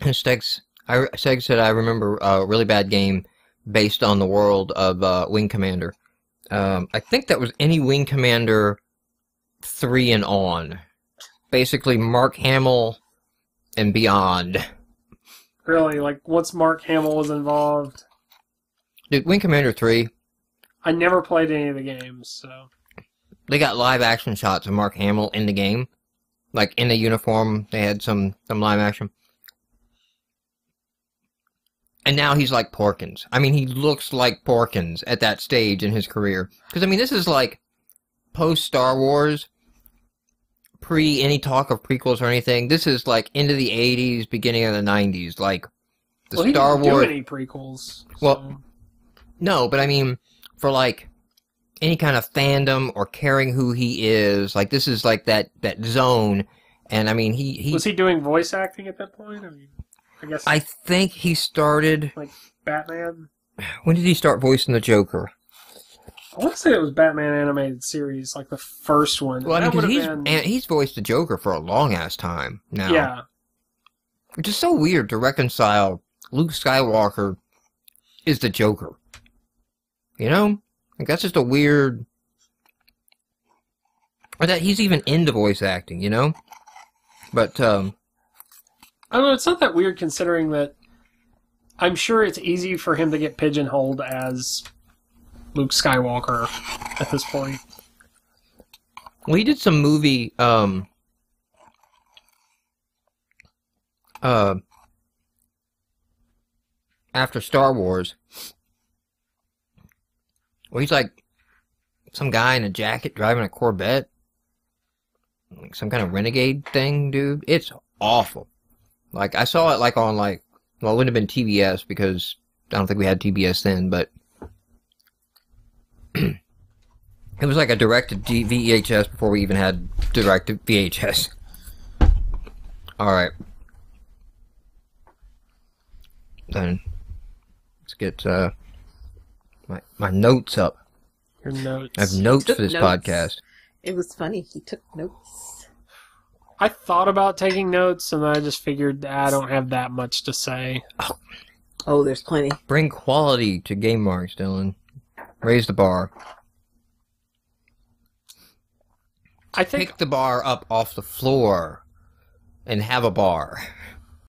Seg said, I remember a really bad game based on the world of Wing Commander. I think that was any Wing Commander 3 and on. Basically, Mark Hamill and beyond. Really? Like, once Mark Hamill was involved? Dude, Wing Commander 3... I never played any of the games, so... They got live action shots of Mark Hamill in the game. Like, in the uniform, they had some live action. And now he's like Porkins. I mean, he looks like Porkins at that stage in his career. Because, I mean, this is like post-Star Wars, pre any talk of prequels or anything. This is like into the 80s, beginning of the 90s. Like, the Star Wars... He didn't do any prequels. Well, no, but I mean, for like any kind of fandom or caring who he is, like, this is like that zone. And, I mean, he... Was he doing voice acting at that point? I mean... I think he started... Like, Batman? When did he start voicing the Joker? I want to say it was Batman animated series, like the first one. Well, I mean, because he's voiced the Joker for a long-ass time now. Yeah. Which is so weird to reconcile Luke Skywalker is the Joker. You know? Like, that's just a weird... Or that he's even into voice acting, you know? But, I don't know, it's not that weird considering that I'm sure it's easy for him to get pigeonholed as Luke Skywalker at this point. Well, he did some movie, after Star Wars. Well, he's like some guy in a jacket driving a Corvette. Like some kind of renegade thing, dude. It's awful. Like, I saw it, like, on, like... Well, it wouldn't have been TBS, because I don't think we had TBS then, but... It was like a directed VHS before we even had directed VHS. Alright. Then, let's get, my notes up. Your notes. I have notes for this podcast. It was funny. He took notes. I thought about taking notes, and then I just figured I don't have that much to say. Oh, there's plenty. Bring quality to GameMarx, Dylan. Raise the bar. I think Pick the bar up off the floor and have a bar.